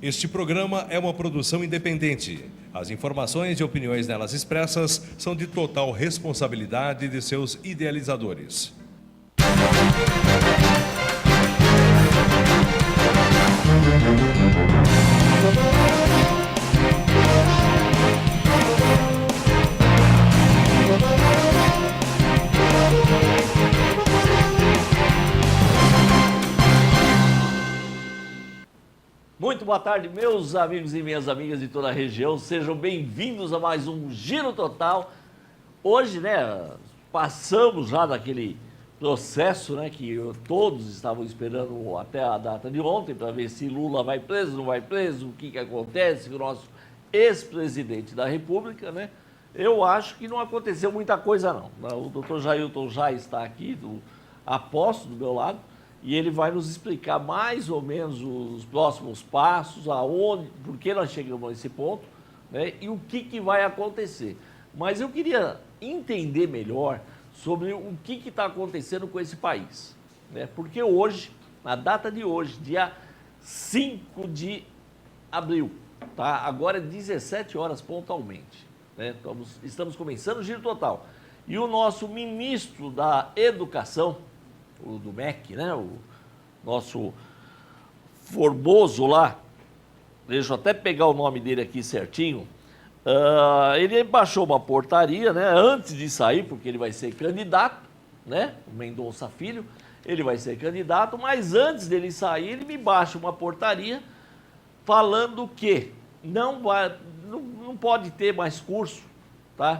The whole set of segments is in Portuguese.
Este programa é uma produção independente. As informações e opiniões nelas expressas são de total responsabilidade de seus idealizadores. Muito boa tarde, meus amigos e minhas amigas de toda a região. Sejam bem-vindos a mais um Giro Total. Hoje, passamos já daquele processo, que todos estavam esperando até a data de ontem para ver se Lula vai preso, não vai preso, o que acontece com o nosso ex-presidente da República, Eu acho que não aconteceu muita coisa, não. O doutor Jailton já está aqui, aposto do meu lado, e ele vai nos explicar mais ou menos os próximos passos, aonde, por que nós chegamos a esse ponto, e o que vai acontecer. Mas eu queria entender melhor sobre o que está acontecendo com esse país. Porque hoje, na data de hoje, dia 5 de abril, agora é 17 horas pontualmente, estamos começando o Giro Total. E o nosso ministro da Educação, o do MEC, o nosso Formoso lá, deixa eu até pegar o nome dele aqui certinho, ele baixou uma portaria, antes de sair, porque ele vai ser candidato, o Mendonça Filho, ele vai ser candidato, mas antes dele sair, ele me baixa uma portaria falando que não pode ter mais curso,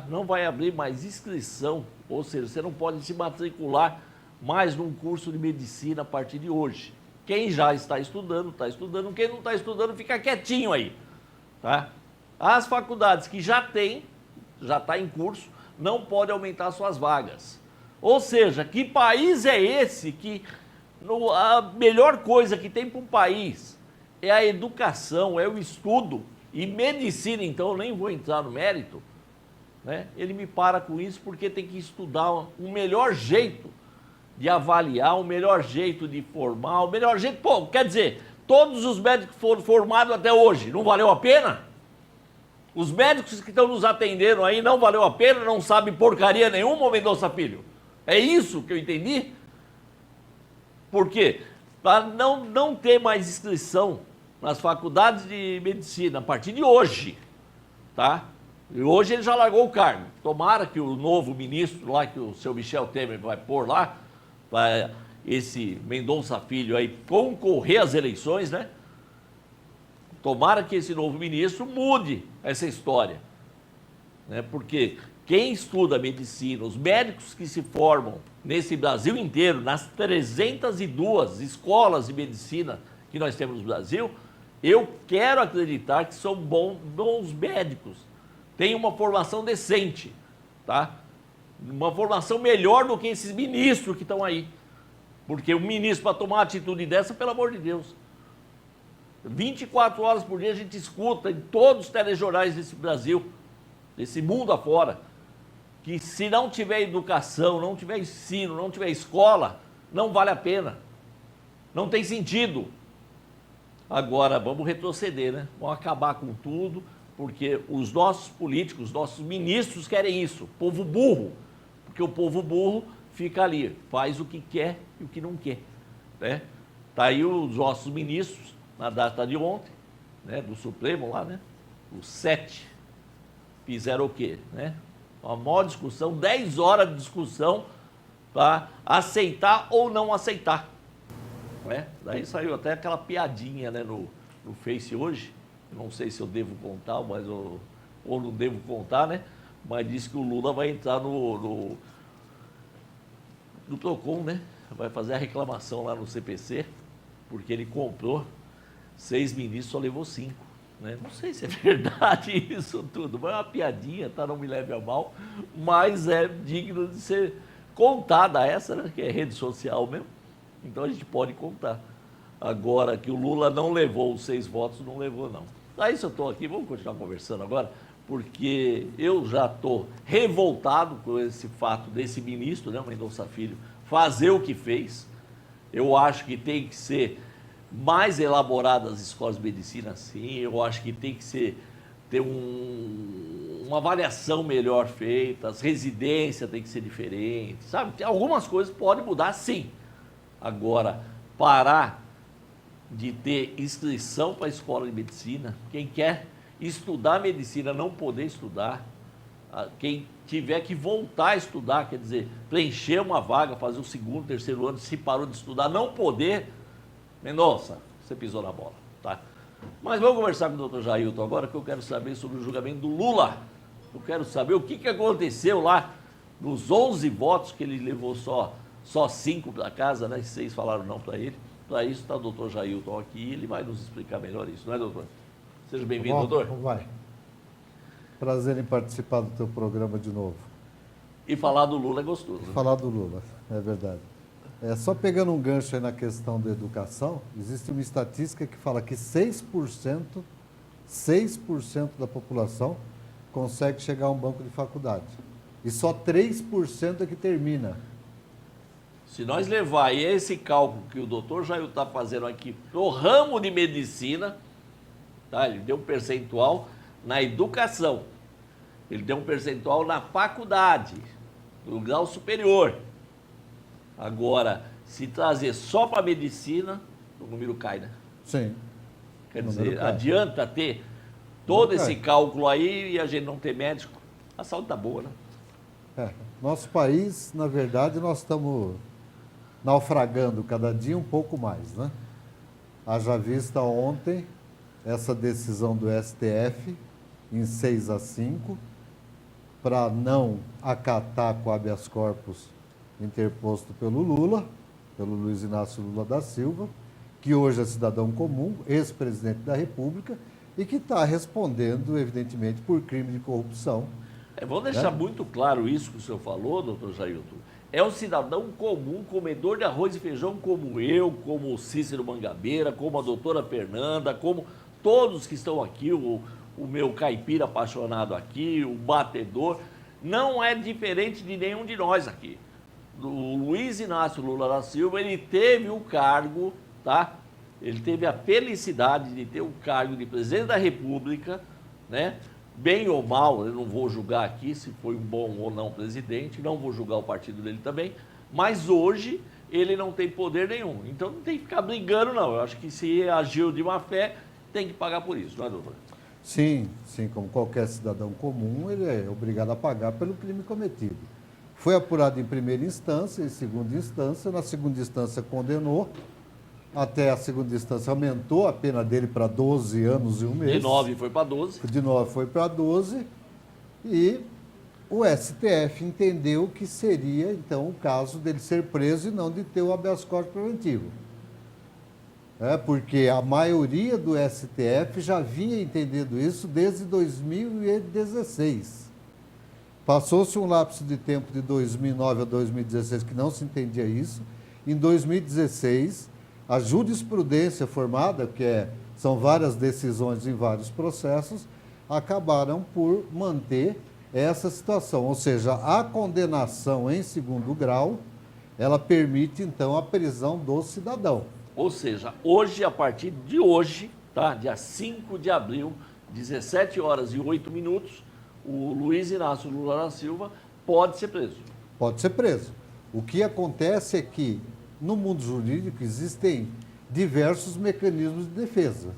não vai abrir mais inscrição, ou seja, você não pode se matricular mais num curso de medicina a partir de hoje. Quem já está estudando, está estudando. Quem não está estudando, fica quietinho aí. As faculdades que já está em curso, não podem aumentar suas vagas. Ou seja, que país é esse que a melhor coisa que tem para um país é a educação, é o estudo, e medicina, então, eu nem vou entrar no mérito, Ele me para com isso porque tem que estudar o melhor jeito de avaliar, o melhor jeito de formar, o melhor jeito... Pô, quer dizer, todos os médicos que foram formados até hoje, não valeu a pena? Os médicos que estão nos atendendo aí não valeu a pena, não sabem porcaria nenhuma, Mendonça Filho? É isso que eu entendi? Por quê? Para não ter mais inscrição nas faculdades de medicina a partir de hoje, E hoje ele já largou o cargo. Tomara que o novo ministro lá, que o seu Michel Temer vai pôr lá, para esse Mendonça Filho aí concorrer às eleições, Tomara que esse novo ministro mude essa história, Porque quem estuda medicina, os médicos que se formam nesse Brasil inteiro, nas 302 escolas de medicina que nós temos no Brasil, eu quero acreditar que são bons médicos, têm uma formação decente, Uma formação melhor do que esses ministros que estão aí. Porque o ministro, para tomar uma atitude dessa, pelo amor de Deus, 24 horas por dia a gente escuta em todos os telejornais desse Brasil, desse mundo afora, que se não tiver educação, não tiver ensino, não tiver escola, não vale a pena. Não tem sentido. Agora, vamos retroceder, Vamos acabar com tudo, porque os nossos políticos, os nossos ministros querem isso. Povo burro. Porque o povo burro fica ali, faz o que quer e o que não quer. Tá aí os nossos ministros, na data de ontem, do Supremo lá, os 7, fizeram o quê? Uma maior discussão, 10 horas de discussão para aceitar ou não aceitar. Daí saiu até aquela piadinha no Face hoje, não sei se eu devo contar, ou não devo contar, Mas disse que o Lula vai entrar no Procon, Vai fazer a reclamação lá no CPC, porque ele comprou 6 ministros, só levou 5. Não sei se é verdade isso tudo, mas é uma piadinha, não me leve a mal, mas é digno de ser contada essa, que é rede social mesmo. Então a gente pode contar. Agora que o Lula não levou os 6 votos, não levou não. Daí eu estou aqui, vamos continuar conversando agora, porque eu já estou revoltado com esse fato desse ministro, o Mendonça Filho, fazer o que fez. Eu acho que tem que ser mais elaboradas as escolas de medicina, sim. Eu acho que tem que ter uma avaliação melhor feita, as residências têm que ser diferentes, sabe? Tem algumas coisas que podem mudar, sim. Agora, parar de ter inscrição para a escola de medicina, quem quer estudar medicina não poder estudar, quem tiver que voltar a estudar, quer dizer, preencher uma vaga, fazer o segundo, terceiro ano, se parou de estudar, não poder, Mendonça, você pisou na bola, tá? Mas vamos conversar com o doutor Jailton agora, que eu quero saber sobre o julgamento do Lula. Eu quero saber o que aconteceu lá nos 11 votos, que ele levou só 5 para casa, né? 6 falaram não para ele. Para isso está o doutor Jailton aqui, ele vai nos explicar melhor isso, não é, doutor? Seja bem-vindo, doutor. Vai. Prazer em participar do teu programa de novo. E falar do Lula é gostoso. Né? Falar do Lula, é verdade. Só pegando um gancho aí na questão da educação, existe uma estatística que fala que 6% da população consegue chegar a um banco de faculdade. E só 3% é que termina. Se nós levar esse cálculo que o doutor Jair está fazendo aqui no ramo de medicina, tá? Ele deu um percentual na educação, ele deu um percentual na faculdade, no grau superior. Agora, se trazer só para a medicina, o número cai, né? Sim. Quer dizer, adianta ter todo esse cálculo aí e a gente não ter médico? A saúde está boa, né? Nosso país, na verdade, nós estamos naufragando cada dia um pouco mais, né? Haja vista ontem essa decisão do STF em 6-5 para não acatar com habeas corpus interposto pelo Lula, pelo Luiz Inácio Lula da Silva, que hoje é cidadão comum, ex-presidente da República, e que está respondendo, evidentemente, por crime de corrupção. Vamos deixar muito claro isso que o senhor falou, doutor Jailton. É um cidadão comum, comedor de arroz e feijão como eu, como o Cícero Mangabeira, como a doutora Fernanda, como todos que estão aqui, o meu caipira apaixonado aqui, o batedor. Não é diferente de nenhum de nós aqui. O Luiz Inácio Lula da Silva, ele teve o cargo, tá? Ele teve a felicidade de ter o cargo de presidente da República, né? Bem ou mal, eu não vou julgar aqui se foi um bom ou não presidente, não vou julgar o partido dele também, mas hoje ele não tem poder nenhum. Então não tem que ficar brigando, não. Eu acho que se agiu de má fé, tem que pagar por isso, não é, doutor? Sim, como qualquer cidadão comum, ele é obrigado a pagar pelo crime cometido. Foi apurado em primeira instância, em segunda instância, na segunda instância condenou, até a segunda instância aumentou a pena dele para 12 anos e um mês. De 9 foi para 12. De 9 foi para 12 e o STF entendeu que seria, então, o caso dele ser preso e não de ter o habeas corpus preventivo. Porque a maioria do STF já vinha entendendo isso desde 2016. Passou-se um lapso de tempo de 2009 a 2016 que não se entendia isso. Em 2016, a jurisprudência formada, são várias decisões em vários processos, acabaram por manter essa situação. Ou seja, a condenação em segundo grau, ela permite, então, a prisão do cidadão. Ou seja, hoje, a partir de hoje, tá? Dia 5 de abril, 17 horas e 8 minutos, o Luiz Inácio Lula da Silva pode ser preso. Pode ser preso. O que acontece é que, no mundo jurídico, existem diversos mecanismos de defesa.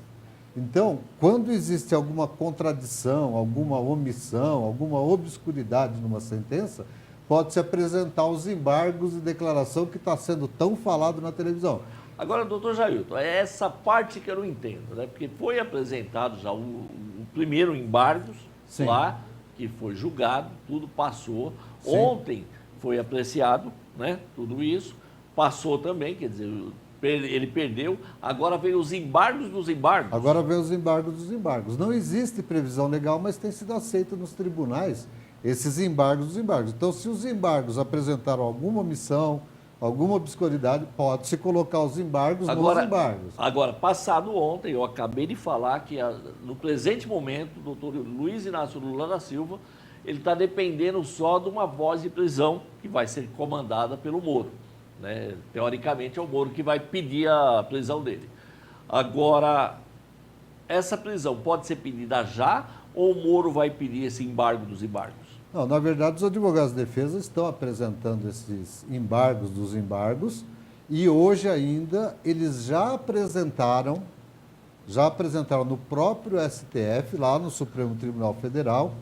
Então, quando existe alguma contradição, alguma omissão, alguma obscuridade numa sentença, pode-se apresentar os embargos de declaração que está sendo tão falado na televisão. Agora, doutor Jailton, é essa parte que eu não entendo, né? Porque foi apresentado já o primeiro embargos Sim. lá, que foi julgado, tudo passou. Sim. Ontem foi apreciado, né? Tudo isso. Passou também, quer dizer, ele perdeu. Agora veio os embargos dos embargos. Agora vem os embargos dos embargos. Não existe previsão legal, mas tem sido aceito nos tribunais esses embargos dos embargos. Então, se os embargos apresentaram alguma omissão, alguma obscuridade, pode-se colocar os embargos nos embargos. Agora, passado ontem, eu acabei de falar que no presente momento, o doutor Luiz Inácio Lula da Silva, ele está dependendo só de uma voz de prisão que vai ser comandada pelo Moro. Né? Teoricamente, é o Moro que vai pedir a prisão dele. Agora, essa prisão pode ser pedida já ou o Moro vai pedir esse embargo dos embargos? Não, na verdade, os advogados de defesa estão apresentando esses embargos dos embargos e hoje ainda eles já apresentaram no próprio STF, lá no Supremo Tribunal Federal,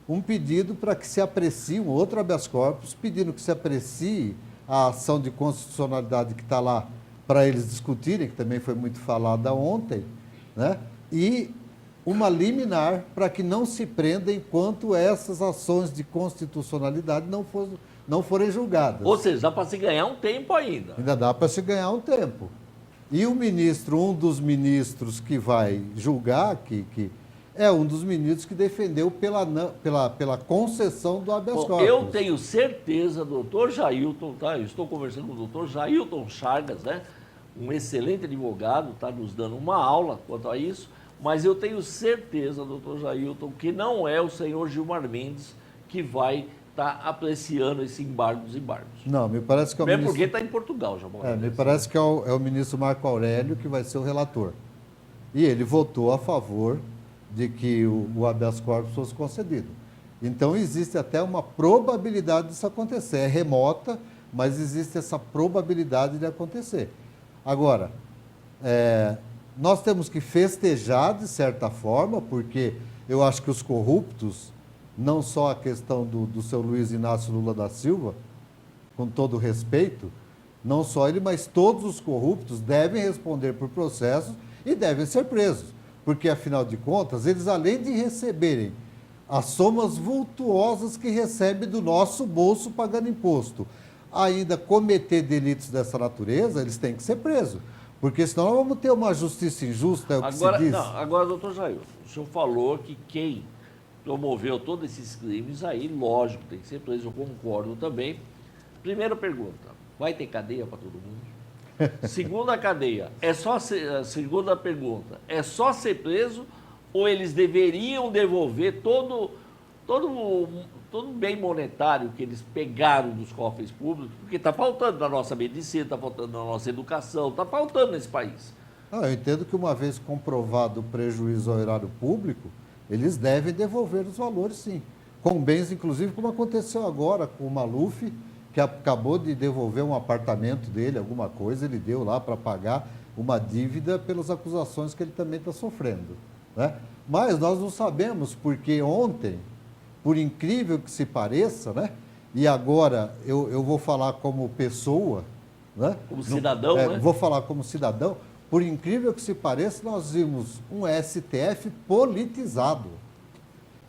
um pedido para que se aprecie, um outro habeas corpus, pedindo que se aprecie a ação de constitucionalidade que está lá para eles discutirem, que também foi muito falada ontem, né? E uma liminar para que não se prenda enquanto essas ações de constitucionalidade não forem julgadas. Ou seja, dá para se ganhar um tempo ainda. Ainda dá para se ganhar um tempo. E o ministro, um dos ministros que vai julgar, que é um dos ministros que defendeu pela concessão do habeas corpus. Eu tenho certeza, doutor Jailton, tá? Eu estou conversando com o doutor Jailton Chagas, né? Um excelente advogado, está nos dando uma aula quanto a isso, mas eu tenho certeza, doutor Jailton, que não é o senhor Gilmar Mendes que vai estar apreciando esse embargo dos embargos. Não, me parece que é o Mesmo ministro... porque está em Portugal, já. me parece que é o ministro Marco Aurélio que vai ser o relator. E ele votou a favor de que o habeas corpus fosse concedido. Então, existe até uma probabilidade disso acontecer. É remota, mas existe essa probabilidade de acontecer. Agora, nós temos que festejar, de certa forma, porque eu acho que os corruptos, não só a questão do seu Luiz Inácio Lula da Silva, com todo respeito, não só ele, mas todos os corruptos devem responder por processos e devem ser presos. Porque, afinal de contas, eles, além de receberem as somas vultuosas que recebem do nosso bolso pagando imposto, ainda cometer delitos dessa natureza, eles têm que ser presos. Porque senão nós vamos ter uma justiça injusta, é o que se diz. Agora, doutor Jair, o senhor falou que quem promoveu todos esses crimes aí, lógico, tem que ser preso, eu concordo também. Primeira pergunta, vai ter cadeia para todo mundo? Segunda segunda pergunta, é só ser preso ou eles deveriam devolver todo bem monetário que eles pegaram dos cofres públicos? Porque está faltando na nossa medicina, está faltando na nossa educação, está faltando nesse país. Não, eu entendo que uma vez comprovado o prejuízo ao erário público, eles devem devolver os valores, sim. Com bens, inclusive, como aconteceu agora com o Maluf, que acabou de devolver um apartamento dele, alguma coisa, ele deu lá para pagar uma dívida pelas acusações que ele também está sofrendo, né? Mas nós não sabemos, porque ontem, por incrível que se pareça, né? E agora eu vou falar como pessoa, né? Como cidadão, né? Vou falar como cidadão. Por incrível que se pareça, nós vimos um STF politizado,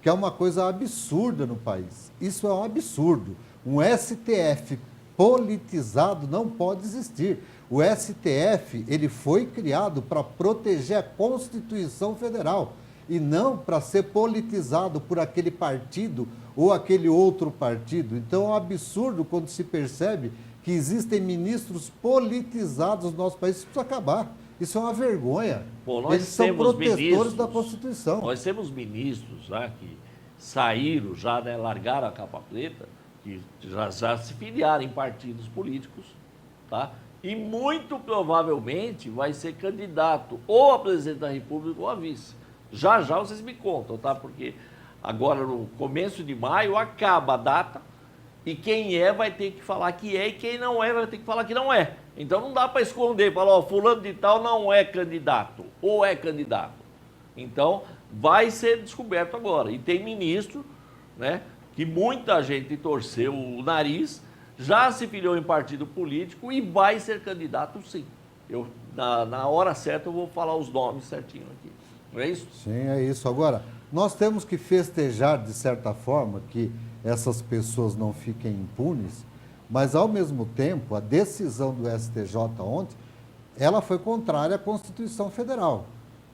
que é uma coisa absurda no país. Isso é um absurdo. Um STF politizado não pode existir. O STF, ele foi criado para proteger a Constituição Federal e não para ser politizado por aquele partido ou aquele outro partido. Então é um absurdo quando se percebe que existem ministros politizados no nosso país. Isso precisa acabar. Isso é uma vergonha. Bom, eles são protetores da Constituição. Nós temos ministros que saíram já, né, largaram a capa preta, que já se filiaram em partidos políticos, tá? E muito provavelmente vai ser candidato ou a presidente da República ou a vice. Já vocês me contam, tá? Porque agora no começo de maio acaba a data e quem vai ter que falar que é e quem não vai ter que falar que não é. Então não dá para esconder, falar, ó, fulano de tal não é candidato ou é candidato. Então vai ser descoberto agora. E tem ministro, né, que muita gente torceu o nariz, já se filiou em partido político e vai ser candidato, sim. Na hora certa eu vou falar os nomes certinho aqui. Não é isso? Sim, é isso. Agora, nós temos que festejar, de certa forma, que essas pessoas não fiquem impunes, mas, ao mesmo tempo, a decisão do STJ ontem, ela foi contrária à Constituição Federal.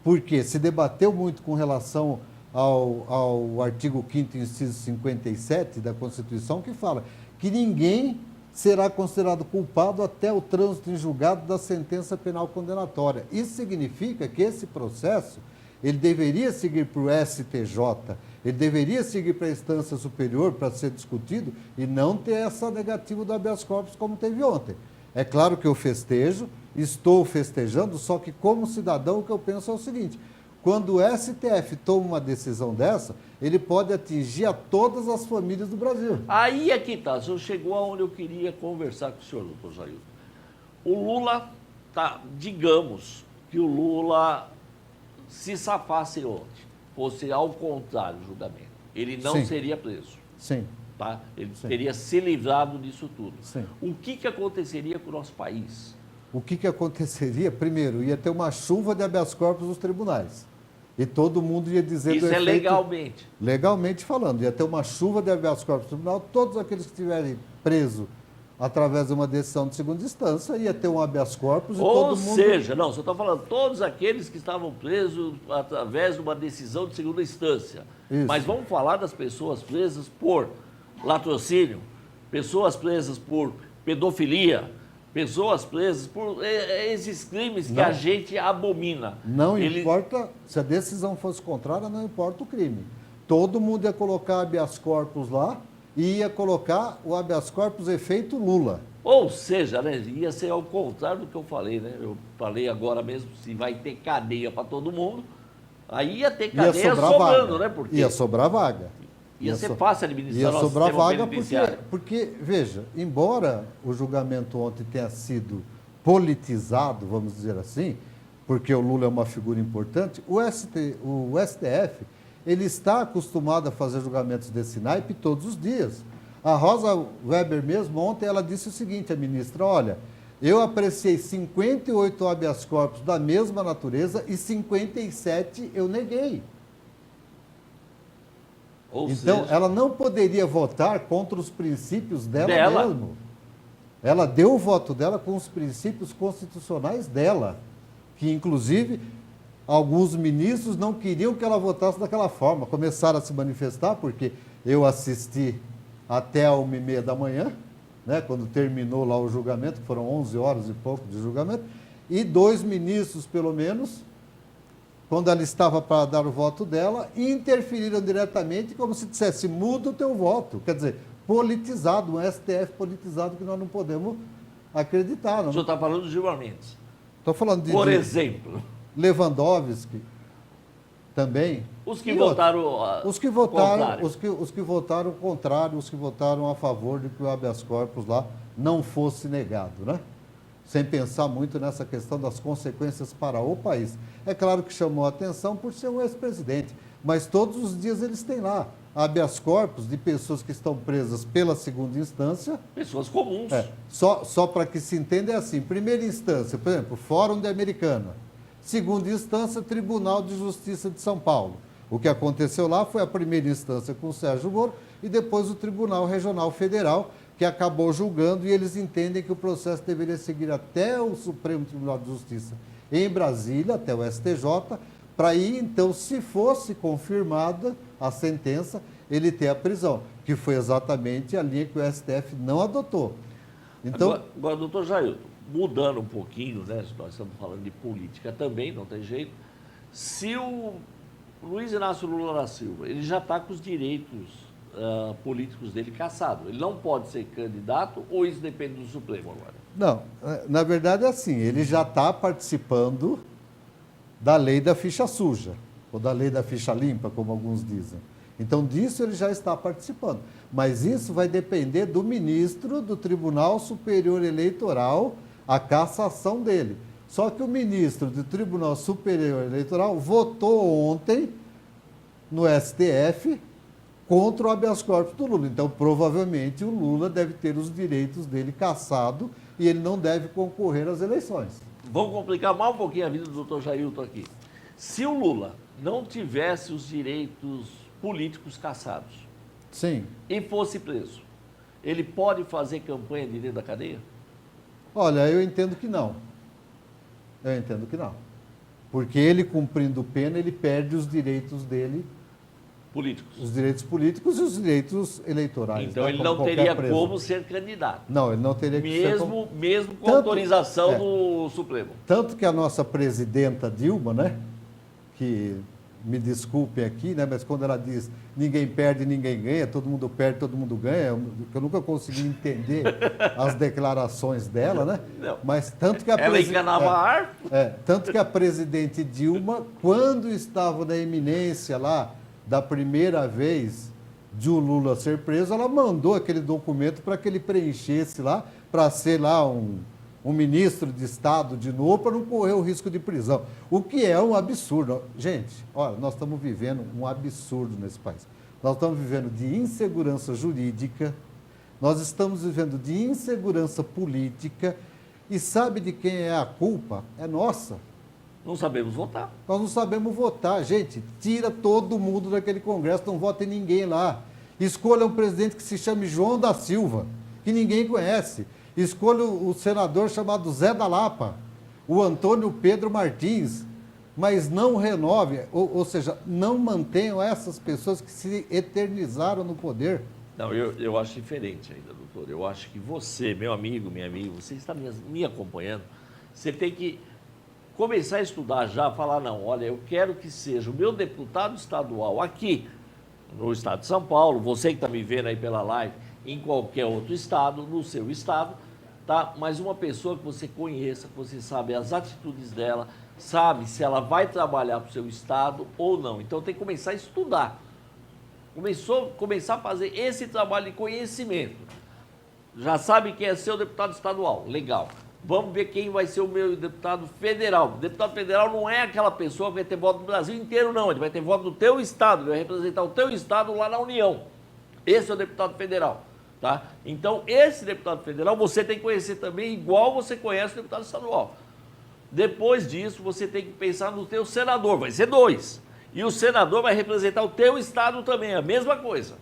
Porque se debateu muito com relação ao artigo 5º, inciso 57 da Constituição, que fala que ninguém será considerado culpado até o trânsito em julgado da sentença penal condenatória. Isso significa que esse processo ele deveria seguir para o STJ, ele deveria seguir para a instância superior para ser discutido e não ter essa negativa do habeas corpus como teve ontem. É claro que eu festejo, estou festejando, só que como cidadão o que eu penso é o seguinte, quando o STF toma uma decisão dessa, ele pode atingir a todas as famílias do Brasil. Aí é que tá, o senhor chegou aonde eu queria conversar com o senhor, doutor Jair. O Lula, digamos que o Lula se safasse ontem, fosse ao contrário o julgamento, ele não Sim. seria preso, Sim, tá? Ele Sim. teria se livrado disso tudo. sim. O que aconteceria com o nosso país? O que aconteceria? Primeiro, ia ter uma chuva de habeas corpus nos tribunais. E todo mundo ia dizer Isso do é efeito... legalmente. Legalmente falando, ia ter uma chuva de habeas corpus no tribunal, todos aqueles que estiverem presos através de uma decisão de segunda instância, ia ter um habeas corpus e Ou todo mundo... seja, não, só estou falando, todos aqueles que estavam presos através de uma decisão de segunda instância. Isso. Mas vamos falar das pessoas presas por latrocínio, pessoas presas por pedofilia, pessoas presas por esses crimes que Não. a gente abomina. Não Ele- importa, se a decisão fosse contrária, não importa o crime. Todo mundo ia colocar habeas corpus lá e ia colocar o habeas corpus efeito Lula. Ou seja, né, ia ser ao contrário do que eu falei, né? Eu falei agora mesmo, se vai ter cadeia para todo mundo, aí ia ter Ia cadeia sobrar sobrando, vaga. né? Porque Ia sobrar vaga. ia ser so- fácil administrar Ia nosso sobrar sistema vaga penitenciário. porque, veja, embora o julgamento ontem tenha sido politizado, vamos dizer assim, porque o Lula é uma figura importante, o STF, ele está acostumado a fazer julgamentos desse naipe todos os dias. A Rosa Weber mesmo, ontem, ela disse o seguinte, a ministra, olha, eu apreciei 58 habeas corpus da mesma natureza e 57 eu neguei. Ou Então, seja, ela não poderia votar contra os princípios dela Dela. mesmo. Ela deu o voto dela com os princípios constitucionais dela, que, inclusive, alguns ministros não queriam que ela votasse daquela forma. Começaram a se manifestar, porque eu assisti até a 1h30 da manhã, né, quando terminou lá o julgamento, que foram 11 horas e pouco de julgamento, e 2 ministros, pelo menos, quando ela estava para dar o voto dela, interferiram diretamente, como se dissesse, muda o teu voto. Quer dizer, politizado, um STF politizado que nós não podemos acreditar. o senhor está falando do Gilmar Mendes. Estou falando Por de exemplo, Lewandowski também. os que E outro. votaram Os que votaram, contrário. os que votaram contrário, os que votaram a favor de que o habeas corpus lá não fosse negado, né? Sem pensar muito nessa questão das consequências para o país. É claro que chamou a atenção por ser um ex-presidente, mas todos os dias eles têm lá habeas corpus de pessoas que estão presas pela segunda instância. Pessoas comuns. Só para que se entenda é assim, primeira instância, por exemplo, Fórum de Americana. Segunda instância, Tribunal de Justiça de São Paulo. O que aconteceu lá foi a primeira instância com o Sérgio Moro e depois o Tribunal Regional Federal, que acabou julgando e eles entendem que o processo deveria seguir até o Supremo Tribunal de Justiça em Brasília, até o STJ, para aí, então, se fosse confirmada a sentença, ele ter a prisão, que foi exatamente a linha que o STF não adotou. Então, Agora, doutor Jair, mudando um pouquinho, né? Nós estamos falando de política também, não tem jeito. Se o Luiz Inácio Lula da Silva, ele já está com os direitos políticos dele cassados, ele não pode ser candidato ou isso depende do Supremo agora? não, na verdade é assim, ele já está participando da lei da ficha suja, ou da lei da ficha limpa, como alguns dizem. Então, disso ele já está participando. Mas isso vai depender do ministro do Tribunal Superior Eleitoral, a cassação dele. Só que o ministro do Tribunal Superior Eleitoral votou ontem no STF contra o habeas corpus do Lula. Então, provavelmente, o Lula deve ter os direitos dele cassados e ele não deve concorrer às eleições. Vamos complicar mais um pouquinho a vida do doutor Jailton aqui. Se o Lula não tivesse os direitos políticos cassados Sim. e fosse preso, ele pode fazer campanha de dentro da cadeia? Olha, eu entendo que não. Eu entendo que não. Porque ele, cumprindo pena, ele perde os direitos dele, Políticos. os direitos políticos e os direitos eleitorais. Então né, ele como não qualquer teria preso. como ser candidato. Não, ele não teria que ser. Mesmo com Tanto- autorização é. do Supremo. Tanto que a nossa presidenta Dilma, né, que me desculpem aqui, né, mas quando ela diz ninguém perde, ninguém ganha, todo mundo perde, todo mundo ganha, eu nunca consegui entender as declarações dela, né? Não. Mas tanto que a Ela enganava a árvore. tanto que a presidente Dilma, quando estava na eminência lá da primeira vez de o Lula ser preso, ela mandou aquele documento para que ele preenchesse lá, para ser lá um ministro de Estado de novo, para não correr o risco de prisão. O que é um absurdo. Gente, olha, nós estamos vivendo um absurdo nesse país. Nós estamos vivendo de insegurança jurídica, nós estamos vivendo de insegurança política, e sabe de quem é a culpa? É nossa. Não sabemos votar. Nós não sabemos votar. Gente, tira todo mundo daquele Congresso, não vota em ninguém lá. Escolha um presidente que se chame João da Silva, que ninguém conhece. Escolha o senador chamado Zé da Lapa, o Antônio Pedro Martins, mas não renove, ou seja, não mantenham essas pessoas que se eternizaram no poder. Não, eu acho diferente ainda, doutor. Eu acho que você, meu amigo, minha amiga, você está me acompanhando, você tem que começar a estudar já, falar, não, olha, eu quero que seja o meu deputado estadual aqui, no estado de São Paulo, você que está me vendo aí pela live, em qualquer outro estado, no seu estado, tá? Mas uma pessoa que você conheça, que você sabe as atitudes dela, sabe se ela vai trabalhar para o seu estado ou não. Então tem que começar a estudar. Começar a fazer esse trabalho de conhecimento. Já sabe quem é seu deputado estadual, legal. Vamos ver quem vai ser o meu deputado federal. O deputado federal não é aquela pessoa que vai ter voto no Brasil inteiro, não. Ele vai ter voto no teu estado, ele vai representar o teu estado lá na União. Esse é o deputado federal. Tá? Então, esse deputado federal você tem que conhecer também, igual você conhece o deputado estadual. Depois disso, você tem que pensar no teu senador, vai ser 2. E o senador vai representar o teu estado também, a mesma coisa.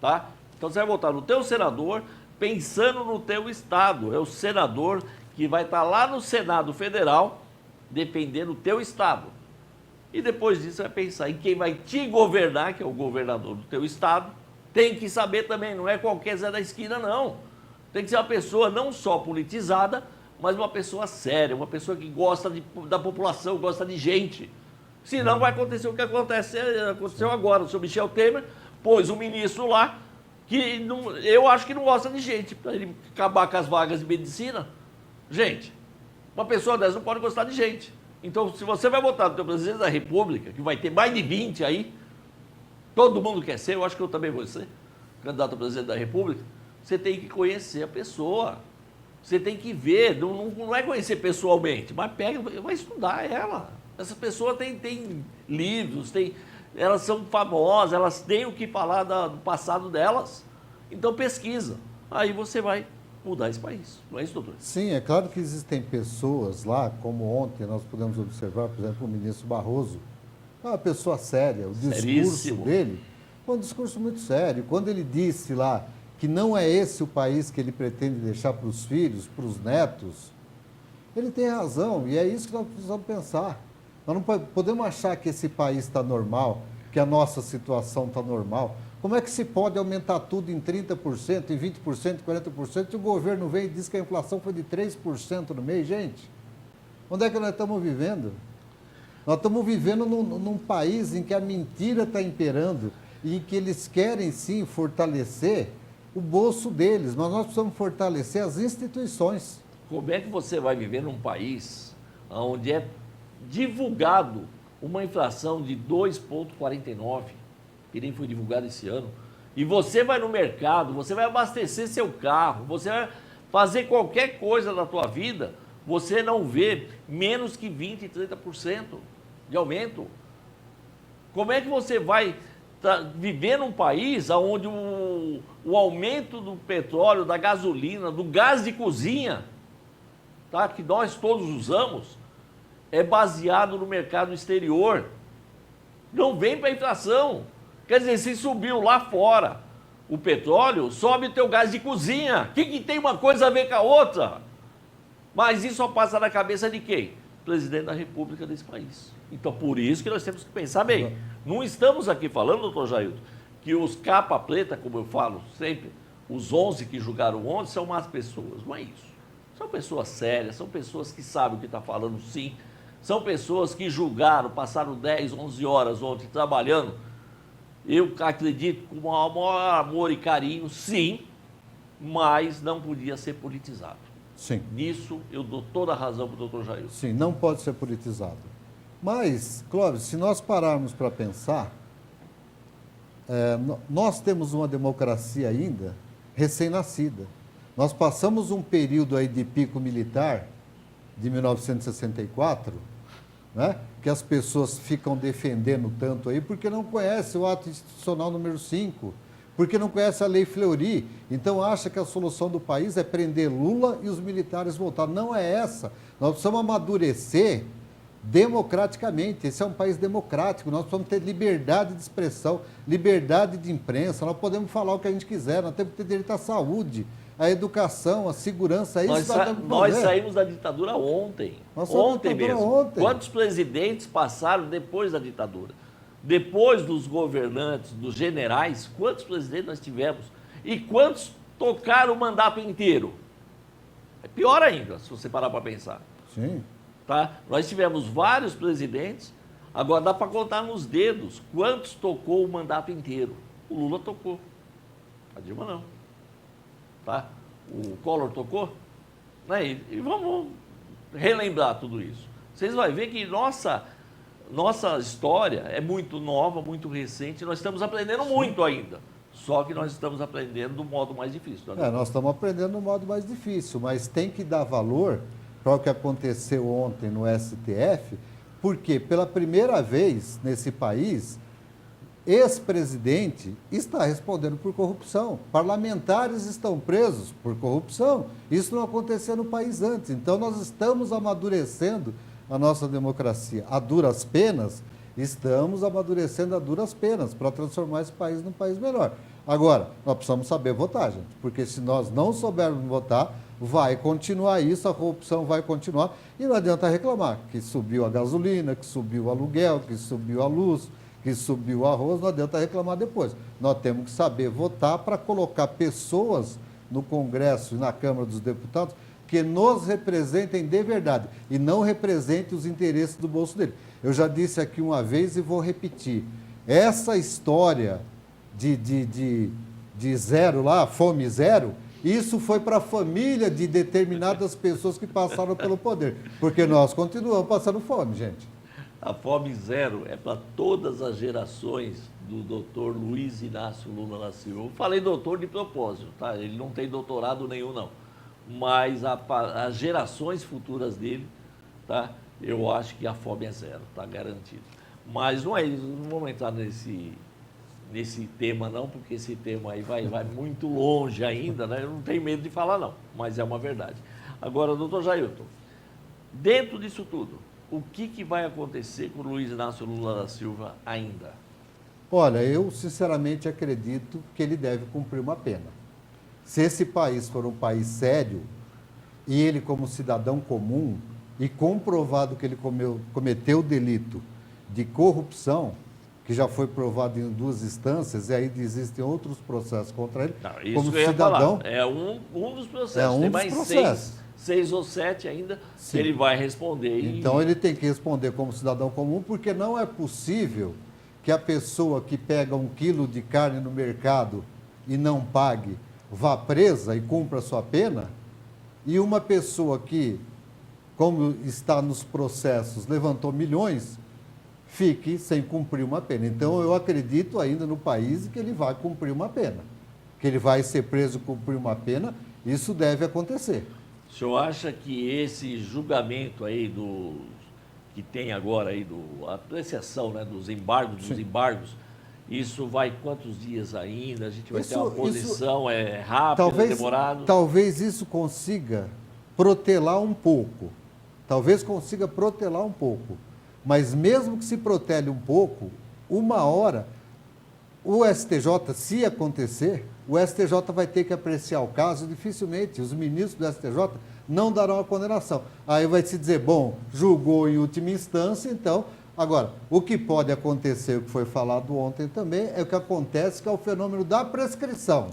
Tá? Então, você vai votar no teu senador, pensando no teu estado. É o senador que vai estar lá no Senado Federal, defendendo o teu estado. E depois disso, você vai pensar em quem vai te governar, que é o governador do teu estado. Tem que saber também, não é qualquer Zé da esquina, não. Tem que ser uma pessoa não só politizada, mas uma pessoa séria, uma pessoa que gosta da população, gosta de gente. Senão vai acontecer o que aconteceu agora. O senhor Michel Temer pôs um ministro lá que não, eu acho que não gosta de gente, para ele acabar com as vagas de medicina. Gente, uma pessoa dessa não pode gostar de gente. Então, se você vai votar no teu presidente da República, que vai ter mais de 20 aí, todo mundo quer ser, eu acho que eu também vou ser candidato a presidente da República, você tem que conhecer a pessoa. Você tem que ver, não é conhecer pessoalmente, mas vai estudar ela. Essa pessoa tem livros, elas são famosas, elas têm o que falar do passado delas. Então pesquisa. Aí você vai mudar esse país. Não é isso, doutor? Sim, é claro que existem pessoas lá, como ontem nós pudemos observar, por exemplo, o ministro Barroso, uma pessoa séria, o discurso Seríssimo. dele foi um discurso muito sério. Quando ele disse lá que não é esse o país que ele pretende deixar para os filhos, para os netos, ele tem razão, e é isso que nós precisamos pensar. Nós não podemos achar que esse país está normal, que a nossa situação está normal. Como é que se pode aumentar tudo em 30%, em 20%, 40%, e o governo vem e diz que a inflação foi de 3% no mês? Gente, onde é que nós estamos vivendo? Nós estamos vivendo num país em que a mentira está imperando e em que eles querem, sim, fortalecer o bolso deles, mas nós precisamos fortalecer as instituições. Como é que você vai viver num país onde é divulgado uma inflação de 2,49%, que nem foi divulgado esse ano, e você vai no mercado, você vai abastecer seu carro, você vai fazer qualquer coisa na tua vida, você não vê menos que 20%, 30% de aumento. Como é que você vai viver num país onde o aumento do petróleo, da gasolina, do gás de cozinha, tá, que nós todos usamos, é baseado no mercado exterior? Não vem para a inflação. Quer dizer, se subiu lá fora o petróleo, sobe o teu gás de cozinha. O que tem uma coisa a ver com a outra? Mas isso só passa na cabeça de quem? Presidente da República desse país. Então, por isso que nós temos que pensar bem. Não estamos aqui falando, doutor Jailton, que os capa preta, como eu falo sempre, os 11 que julgaram ontem, são más pessoas. Não é isso. São pessoas sérias, são pessoas que sabem o que está falando, sim. São pessoas que julgaram, passaram 10, 11 horas ontem trabalhando. Eu acredito com o maior amor e carinho, sim, mas não podia ser politizado. Sim. Nisso eu dou toda a razão para o doutor Jair. Sim, não pode ser politizado. Mas, Clóvis, se nós pararmos para pensar, nós temos uma democracia ainda recém-nascida. Nós passamos um período aí de pico militar, de 1964, né? Que as pessoas ficam defendendo tanto aí, porque não conhecem o ato institucional número 5, porque não conhecem a Lei Fleury. Então acha que a solução do país é prender Lula e os militares voltar. Não é essa. Nós precisamos amadurecer democraticamente. Esse é um país democrático. Nós precisamos ter liberdade de expressão, liberdade de imprensa. Nós podemos falar o que a gente quiser. Nós temos que ter direito à saúde, à educação, à segurança. É isso nós saímos da ditadura ontem. Ontem mesmo. Quantos presidentes passaram depois da ditadura? Depois dos governantes, dos generais, quantos presidentes nós tivemos? E quantos tocaram o mandato inteiro? É pior ainda, se você parar para pensar. Sim. Tá? Nós tivemos vários presidentes, agora dá para contar nos dedos quantos tocou o mandato inteiro. O Lula tocou, a Dilma não. Tá? O Collor tocou? Né? E vamos relembrar tudo isso. Vocês vão ver que nossa história é muito nova, muito recente, nós estamos aprendendo muito ainda. Só que nós estamos aprendendo do modo mais difícil. Né? Nós estamos aprendendo do modo mais difícil, mas tem que dar valor para o que aconteceu ontem no STF, porque pela primeira vez nesse país, ex-presidente está respondendo por corrupção. Parlamentares estão presos por corrupção. Isso não acontecia no país antes. Então, nós estamos amadurecendo a nossa democracia a duras penas, estamos amadurecendo a duras penas para transformar esse país num país melhor. Agora, nós precisamos saber votar, gente, porque se nós não soubermos votar, vai continuar isso, a corrupção vai continuar, e não adianta reclamar que subiu a gasolina, que subiu o aluguel, que subiu a luz, que subiu o arroz, não adianta reclamar depois. Nós temos que saber votar para colocar pessoas no Congresso e na Câmara dos Deputados que nos representem de verdade e não representem os interesses do bolso dele. Eu já disse aqui uma vez e vou repetir. Essa história de zero lá, fome zero, isso foi para a família de determinadas pessoas que passaram pelo poder. Porque nós continuamos passando fome, gente. A fome zero é para todas as gerações do doutor Luiz Inácio Lula da Silva. Eu falei doutor de propósito, tá? Ele não tem doutorado nenhum, não. Mas as gerações futuras dele, tá? Eu acho que a fome é zero, tá garantido. Mas não é isso, não vamos entrar nesse tema não, porque esse tema aí vai muito longe ainda, né? Eu não tenho medo de falar não, mas é uma verdade. Agora, doutor Jailton, dentro disso tudo, o que vai acontecer com o Luiz Inácio Lula da Silva ainda? Olha, eu sinceramente acredito que ele deve cumprir uma pena. Se esse país for um país sério, e ele como cidadão comum, e comprovado que ele cometeu o delito de corrupção, que já foi provado em 2 instâncias, e aí existem outros processos contra ele, não, isso como que eu ia cidadão... falar. É um dos processos, tem mais processos. 6 ou 7 ainda, Sim. que ele vai responder. Então ele tem que responder como cidadão comum, porque não é possível que a pessoa que pega 1 quilo de carne no mercado e não pague, vá presa e cumpra a sua pena, e uma pessoa que, como está nos processos, levantou milhões, fique sem cumprir uma pena. Então eu acredito ainda no país que ele vai cumprir uma pena, que ele vai ser preso e cumprir uma pena, isso deve acontecer. O senhor acha que esse julgamento aí que tem agora aí a apreciação, né, dos embargos, isso vai quantos dias ainda? A gente vai ter uma posição rápida, demorado? Talvez isso consiga protelar um pouco. Mas mesmo que se protele um pouco, uma hora, o STJ, se acontecer, o STJ vai ter que apreciar o caso, dificilmente os ministros do STJ não darão a condenação. Aí vai se dizer, bom, julgou em última instância, então... Agora, o que pode acontecer, o que foi falado ontem também, é o que acontece, que é o fenômeno da prescrição.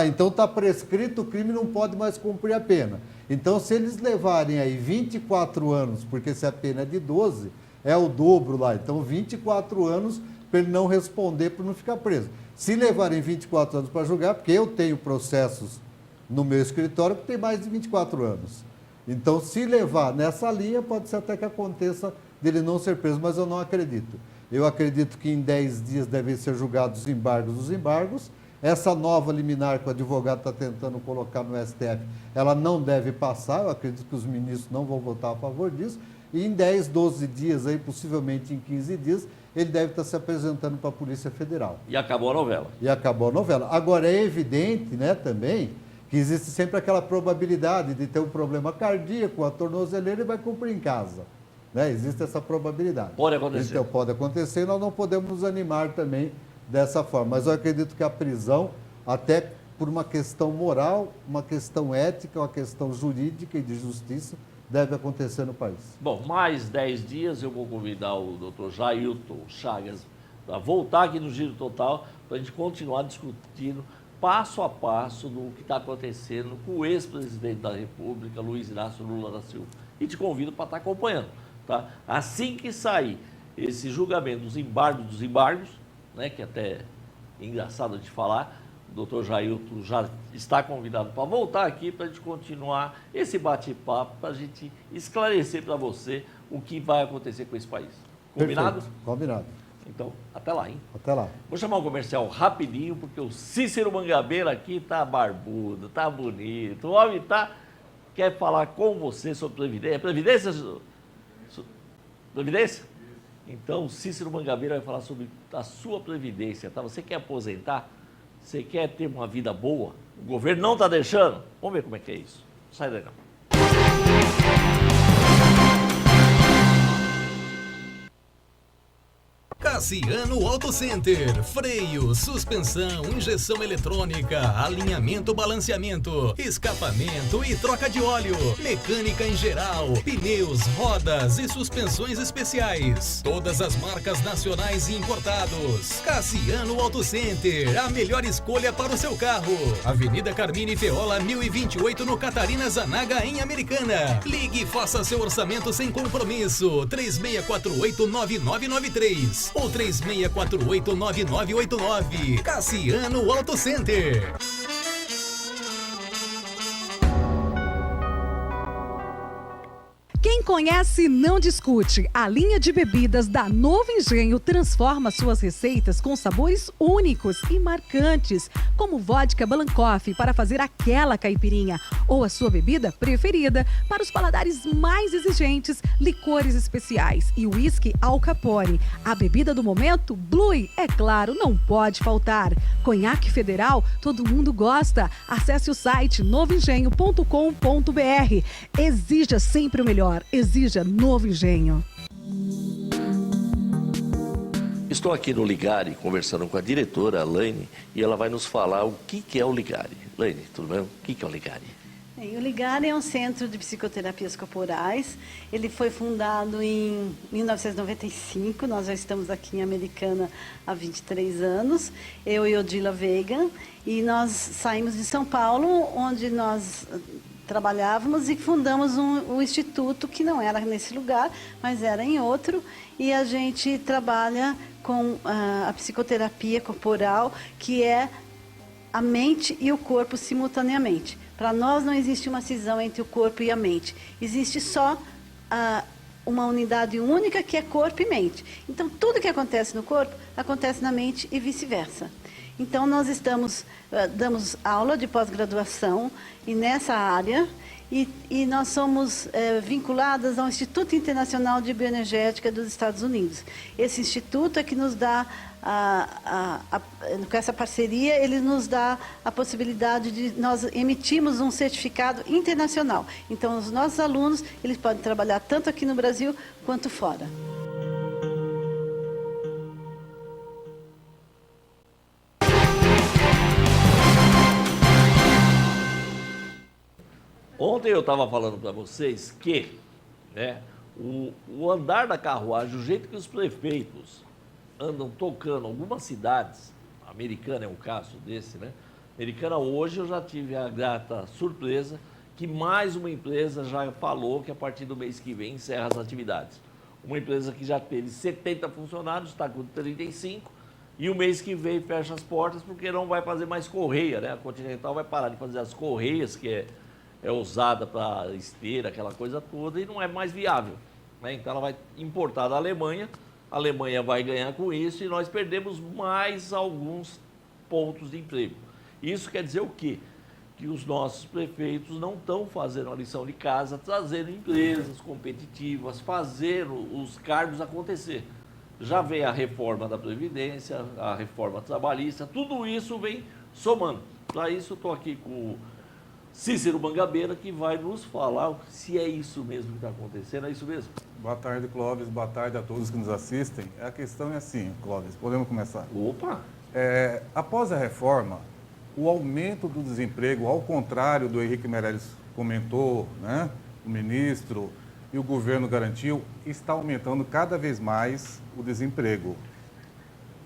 Então está prescrito, o crime não pode mais cumprir a pena. Então, se eles levarem aí 24 anos, porque se a pena é de 12, é o dobro lá. Então, 24 anos para ele não responder, para não ficar preso. Se levarem 24 anos para julgar, porque eu tenho processos no meu escritório que tem mais de 24 anos. Então, se levar nessa linha, pode ser até que aconteça dele não ser preso, mas eu não acredito. Eu acredito que em 10 dias devem ser julgados os embargos dos embargos. Essa nova liminar que o advogado está tentando colocar no STF, ela não deve passar, eu acredito que os ministros não vão votar a favor disso, e em 10, 12 dias, aí, possivelmente em 15 dias, ele deve estar se apresentando para a Polícia Federal. E acabou a novela. E acabou a novela. Agora, é evidente, né, também, que existe sempre aquela probabilidade de ter um problema cardíaco, a tornozeleira e vai cumprir em casa. Né? Existe essa probabilidade. Pode acontecer. Então, pode acontecer e nós não podemos nos animar também dessa forma. Mas eu acredito que a prisão, até por uma questão moral, uma questão ética, uma questão jurídica e de justiça, deve acontecer no país. Bom, mais 10 dias eu vou convidar o doutor Jailton Chagas para voltar aqui no Giro Total para a gente continuar discutindo passo a passo do que está acontecendo com o ex-presidente da República, Luiz Inácio Lula da Silva. E te convido para estar acompanhando. Tá? Assim que sair esse julgamento dos embargos, né, que até é engraçado de falar, o doutor Jailton já está convidado para voltar aqui para a gente continuar esse bate-papo, para a gente esclarecer para você o que vai acontecer com esse país. Combinado? Perfeito. Combinado. Então, até lá, hein? Até lá. Vou chamar um comercial rapidinho, porque o Cícero Mangabeira aqui tá barbudo, tá bonito. O homem quer falar com você sobre previdência. Previdência? Previdência? Então, o Cícero Mangabeira vai falar sobre a sua previdência, tá? Você quer aposentar? Você quer ter uma vida boa? O governo não está deixando? Vamos ver como é que é isso. Sai daí, não. Cassiano Auto Center, freio, suspensão, injeção eletrônica, alinhamento, balanceamento, escapamento e troca de óleo, mecânica em geral, pneus, rodas e suspensões especiais. Todas as marcas nacionais e importados. Cassiano Auto Center, a melhor escolha para o seu carro. Avenida Carmine Feola, 1028 no Catarina Zanaga, em Americana. Ligue e faça seu orçamento sem compromisso. 3648-9993 ou 3648-9989. Cassiano Auto Center. Quem conhece não discute. A linha de bebidas da Novo Engenho transforma suas receitas com sabores únicos e marcantes, como vodka Balancoff para fazer aquela caipirinha, ou a sua bebida preferida para os paladares mais exigentes, licores especiais e uísque Al Capone. A bebida do momento, Blue, é claro, não pode faltar. Conhaque Federal, todo mundo gosta. Acesse o site novoengenho.com.br. Exija sempre o melhor. Exija Novo Engenho. Estou aqui no Ligare conversando com a diretora Laine e ela vai nos falar o que é o Ligare. Laine, tudo bem? O que é o Ligare? O Ligare é um centro de psicoterapias corporais. Ele foi fundado em 1995. Nós já estamos aqui em Americana há 23 anos. Eu e Odila Veiga. E nós saímos de São Paulo, onde nós trabalhávamos e fundamos um instituto que não era nesse lugar, mas era em outro. E a gente trabalha com a psicoterapia corporal, que é a mente e o corpo simultaneamente. Para nós não existe uma cisão entre o corpo e a mente. Existe só uma unidade única que é corpo e mente. Então, tudo que acontece no corpo, acontece na mente e vice-versa. Então, nós damos aula de pós-graduação e nessa área e nós somos vinculadas ao Instituto Internacional de Bioenergética dos Estados Unidos. Esse instituto é que nos dá, com essa parceria, ele nos dá a possibilidade de nós emitirmos um certificado internacional. Então, os nossos alunos, eles podem trabalhar tanto aqui no Brasil quanto fora. Ontem eu estava falando para vocês que, né, o andar da carruagem, o jeito que os prefeitos andam tocando algumas cidades, Americana é um caso desse, né? Americana hoje eu já tive a grata surpresa que mais uma empresa já falou que a partir do mês que vem encerra as atividades. Uma empresa que já teve 70 funcionários, está com 35, e o mês que vem fecha as portas porque não vai fazer mais correia, né? A Continental vai parar de fazer as correias, que é usada para esteira, aquela coisa toda, e não é mais viável, né? Então ela vai importar da Alemanha, a Alemanha vai ganhar com isso e nós perdemos mais alguns pontos de emprego. Isso quer dizer o quê? Que os nossos prefeitos não estão fazendo a lição de casa, trazendo empresas competitivas, fazendo os cargos acontecer. Já vem a reforma da Previdência, a reforma trabalhista, tudo isso vem somando. Para isso, estou aqui com o Cícero Mangabeira, que vai nos falar se é isso mesmo que está acontecendo, é isso mesmo? Boa tarde, Clóvis. Boa tarde a todos que nos assistem. A questão é assim, Clóvis, podemos começar? Opa! Após a reforma, o aumento do desemprego, ao contrário do Henrique Meirelles comentou, né, o ministro e o governo garantiu, está aumentando cada vez mais o desemprego.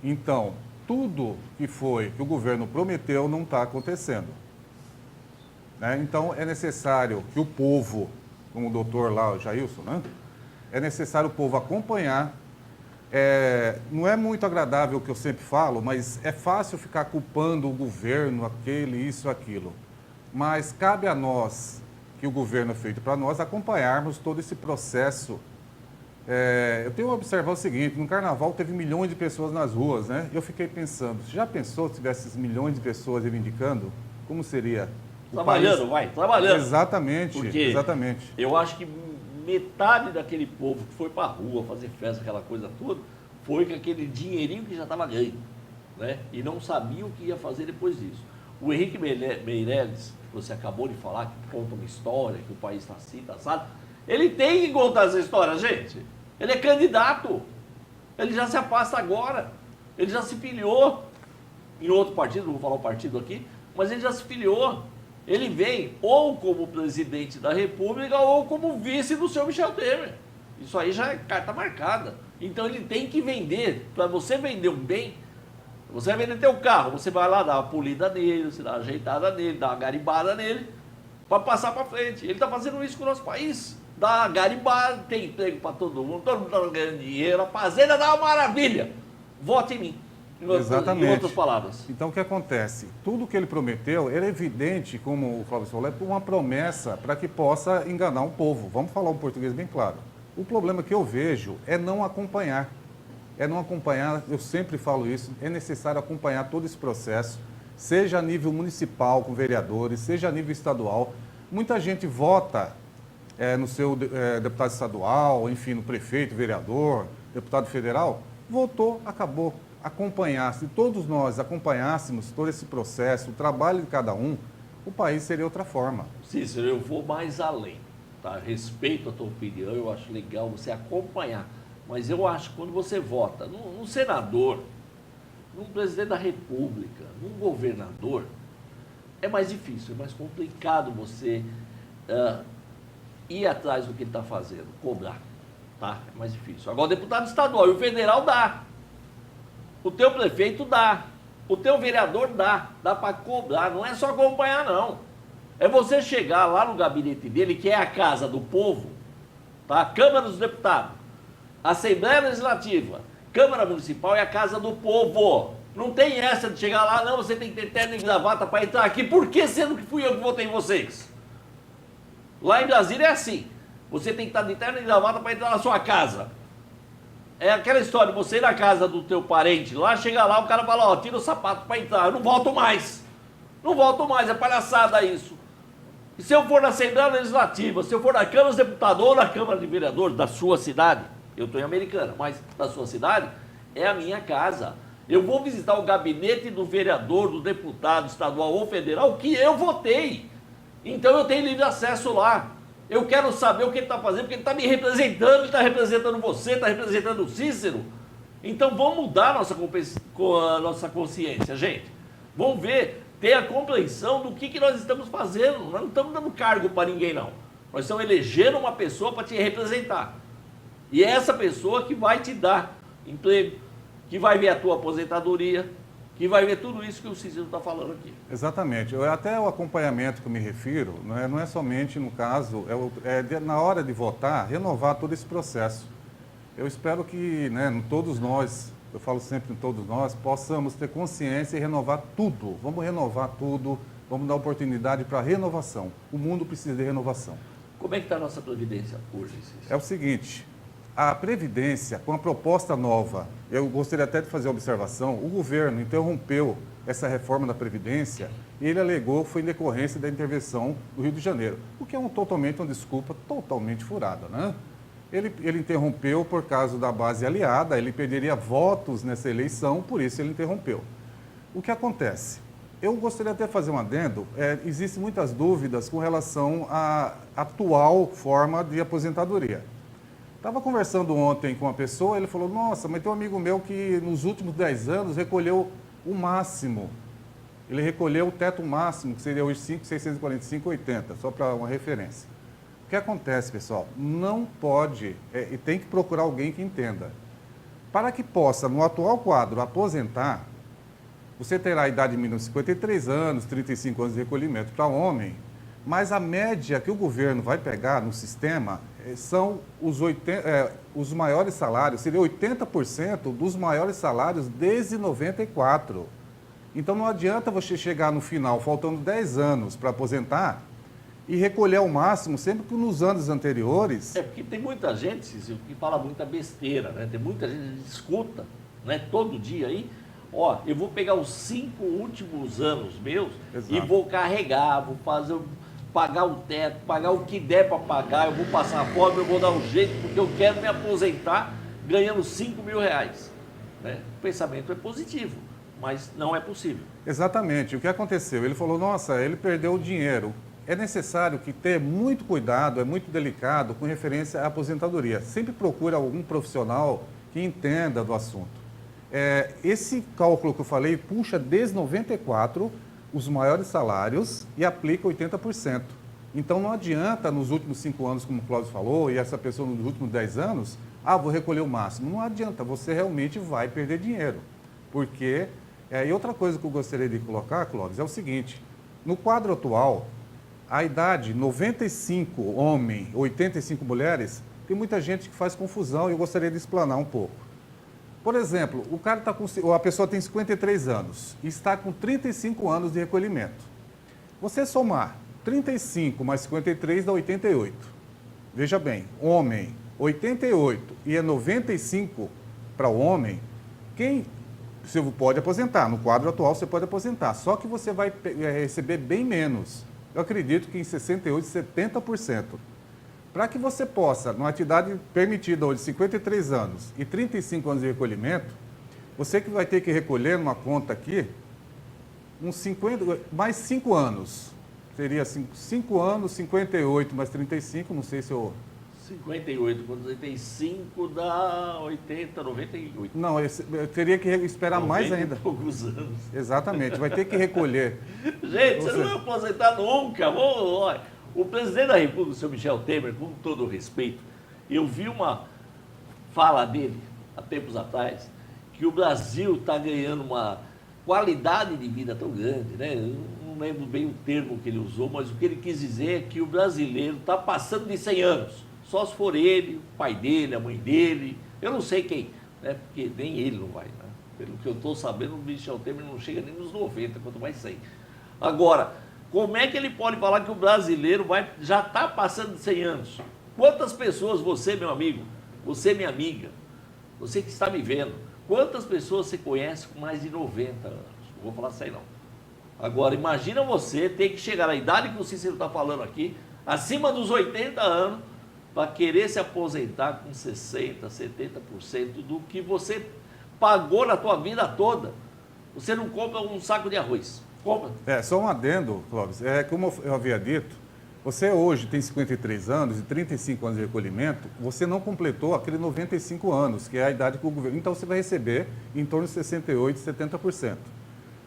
Então, tudo que o governo prometeu não está acontecendo. Né? Então, é necessário que o povo, como o doutor lá, o Jailson, né? É necessário o povo acompanhar. Não é muito agradável o que eu sempre falo, mas é fácil ficar culpando o governo, aquele, isso, aquilo. Mas cabe a nós, que o governo é feito para nós, acompanharmos todo esse processo. Eu tenho observado o seguinte, no Carnaval teve milhões de pessoas nas ruas, né? Eu fiquei pensando, você já pensou se tivesse esses milhões de pessoas reivindicando? Como seria? Trabalhando, trabalhando. Exatamente, Porque exatamente. eu acho que metade daquele povo que foi para a rua fazer festa, aquela coisa toda, foi com aquele dinheirinho que já estava ganho, né? E não sabia o que ia fazer depois disso. O Henrique Meirelles, que você acabou de falar, que conta uma história, que o país está assim, está assado, ele tem que contar essa história, gente. Ele é candidato. Ele já se afasta agora. Ele já se filiou em outro partido, não vou falar o partido aqui, mas ele já se filiou. Ele vem ou como presidente da República ou como vice do seu Michel Temer. Isso aí já é carta marcada. Então ele tem que vender. Para você vender um bem, você vai vender teu carro, você vai lá dar uma polida nele, você dá uma ajeitada nele, dá uma garibada nele, para passar para frente. Ele está fazendo isso com o nosso país. Dá uma garibada, tem emprego para todo mundo está ganhando dinheiro, a fazenda dá uma maravilha. Vote em mim. Exatamente. Em outras palavras. Então, o que acontece? Tudo que ele prometeu, era evidente, como o Clóvis falou, é uma promessa para que possa enganar o povo. Vamos falar um português bem claro. O problema que eu vejo é não acompanhar. Eu sempre falo isso, é necessário acompanhar todo esse processo, seja a nível municipal, com vereadores, seja a nível estadual. Muita gente vota no seu deputado estadual, enfim, no prefeito, vereador, deputado federal, votou, acabou. Se todos nós acompanhássemos todo esse processo, o trabalho de cada um, o país seria outra forma. Cícero, eu vou mais além, tá? Respeito a tua opinião, eu acho legal você acompanhar, mas eu acho que quando você vota num senador, num presidente da República, num governador, é mais difícil, é mais complicado você ir atrás do que ele está fazendo, cobrar, tá? É mais difícil. Agora, o deputado estadual e o federal dá. O teu prefeito dá, o teu vereador dá para cobrar, não é só acompanhar não. É você chegar lá no gabinete dele, que é a casa do povo, tá? Câmara dos Deputados, Assembleia Legislativa, Câmara Municipal é a casa do povo. Não tem essa de chegar lá, não, você tem que ter terno e gravata para entrar aqui. Por que sendo que fui eu que votei em vocês? Lá em Brasília é assim, você tem que estar de terno e gravata para entrar na sua casa. É aquela história, você ir na casa do teu parente lá, chega lá, o cara fala, ó, tira o sapato para entrar, eu não volto mais. Não volto mais, é palhaçada isso. E se eu for na Assembleia Legislativa, se eu for na Câmara dos Deputados ou na Câmara de Vereadores da sua cidade, eu estou em Americana, mas da sua cidade, é a minha casa. Eu vou visitar o gabinete do vereador, do deputado estadual ou federal que eu votei. Então eu tenho livre acesso lá. Eu quero saber o que ele está fazendo, porque ele está me representando, ele está representando você, está representando o Cícero. Então vamos mudar a nossa consciência, gente. Vamos ver, ter a compreensão do que nós estamos fazendo. Nós não estamos dando cargo para ninguém, não. Nós estamos elegendo uma pessoa para te representar. E é essa pessoa que vai te dar emprego, que vai ver a tua aposentadoria, que vai ver tudo isso que o Cícero está falando aqui. Exatamente. Até o acompanhamento que eu me refiro, não é somente no caso, na hora de votar, renovar todo esse processo. Eu espero que todos nós, eu falo sempre em todos nós, possamos ter consciência e renovar tudo. Vamos renovar tudo, vamos dar oportunidade para renovação. O mundo precisa de renovação. Como é que está a nossa Previdência hoje, Cícero? É o seguinte, a Previdência, com a proposta nova, eu gostaria até de fazer a observação, o governo interrompeu essa reforma da Previdência e ele alegou que foi em decorrência da intervenção do Rio de Janeiro, o que é totalmente uma desculpa totalmente furada, né? Ele interrompeu por causa da base aliada, ele perderia votos nessa eleição, por isso ele interrompeu. O que acontece? Eu gostaria até de fazer um adendo, existem muitas dúvidas com relação à atual forma de aposentadoria. Estava conversando ontem com uma pessoa, ele falou, nossa, mas tem um amigo meu que nos últimos 10 anos recolheu o máximo. Ele recolheu o teto máximo, que seria hoje 5.645,80, só para uma referência. O que acontece, pessoal? Não pode, e tem que procurar alguém que entenda. Para que possa, no atual quadro, aposentar, você terá a idade mínima de 53 anos, 35 anos de recolhimento para homem, mas a média que o governo vai pegar no sistema são os maiores salários, seria 80% dos maiores salários desde 94. Então não adianta você chegar no final, faltando 10 anos para aposentar, e recolher ao máximo, sempre que nos anos anteriores... Porque tem muita gente, Cícero, que fala muita besteira, né? Tem muita gente que escuta, né? Todo dia aí, eu vou pegar os 5 últimos anos meus. Exato. E vou carregar, vou pagar o teto, pagar o que der para pagar, eu vou passar fome, eu vou dar um jeito, porque eu quero me aposentar ganhando 5 mil reais. Né? O pensamento é positivo, mas não é possível. Exatamente. O que aconteceu? Ele falou, nossa, ele perdeu o dinheiro. É necessário que ter muito cuidado, é muito delicado com referência à aposentadoria. Sempre procure algum profissional que entenda do assunto. Esse cálculo que eu falei puxa desde 94 os maiores salários e aplica 80%. Então não adianta nos últimos 5 anos, como o Clóvis falou, e essa pessoa nos últimos 10 anos, vou recolher o máximo. Não adianta, você realmente vai perder dinheiro. Porque, e outra coisa que eu gostaria de colocar, Clóvis, é o seguinte, no quadro atual, a idade 95 homem, 85 mulheres, tem muita gente que faz confusão e eu gostaria de explanar um pouco. Por exemplo, a pessoa tem 53 anos e está com 35 anos de recolhimento. Você somar 35 mais 53 dá 88. Veja bem, homem 88 e 95 para o homem, você pode aposentar. No quadro atual você pode aposentar, só que você vai receber bem menos. Eu acredito que em 68%, 70%. Para que você possa, numa atividade permitida hoje, 53 anos e 35 anos de recolhimento, você que vai ter que recolher numa conta aqui, mais 5 anos. Seria 5 anos, 58 mais 35, não sei se eu... 58 com 35 dá 80, 98. Não, eu teria que esperar mais ainda. Poucos anos. Exatamente, vai ter que recolher. Gente, você não vai aposentar nunca. O presidente da República, o senhor Michel Temer, com todo o respeito, eu vi uma fala dele, há tempos atrás, que o Brasil está ganhando uma qualidade de vida tão grande, né? Eu não lembro bem o termo que ele usou, mas o que ele quis dizer é que o brasileiro está passando de 100 anos. Só se for ele, o pai dele, a mãe dele, eu não sei quem, né? Porque nem ele não vai, né? Pelo que eu estou sabendo, o Michel Temer não chega nem nos 90, quanto mais 100. Agora, como é que ele pode falar que o brasileiro já está passando de 100 anos? Quantas pessoas você, meu amigo, você, minha amiga, você que está me vendo, quantas pessoas você conhece com mais de 90 anos? Não vou falar 100 não. Agora, imagina você ter que chegar à idade que o Cícero está falando aqui, acima dos 80 anos, para querer se aposentar com 60%, 70% do que você pagou na tua vida toda. Você não compra um saco de arroz. Compra. Só um adendo, Clóvis. Como eu havia dito, você hoje tem 53 anos e 35 anos de recolhimento, você não completou aquele 95 anos, que é a idade que o governo... Então, você vai receber em torno de 68%, 70%.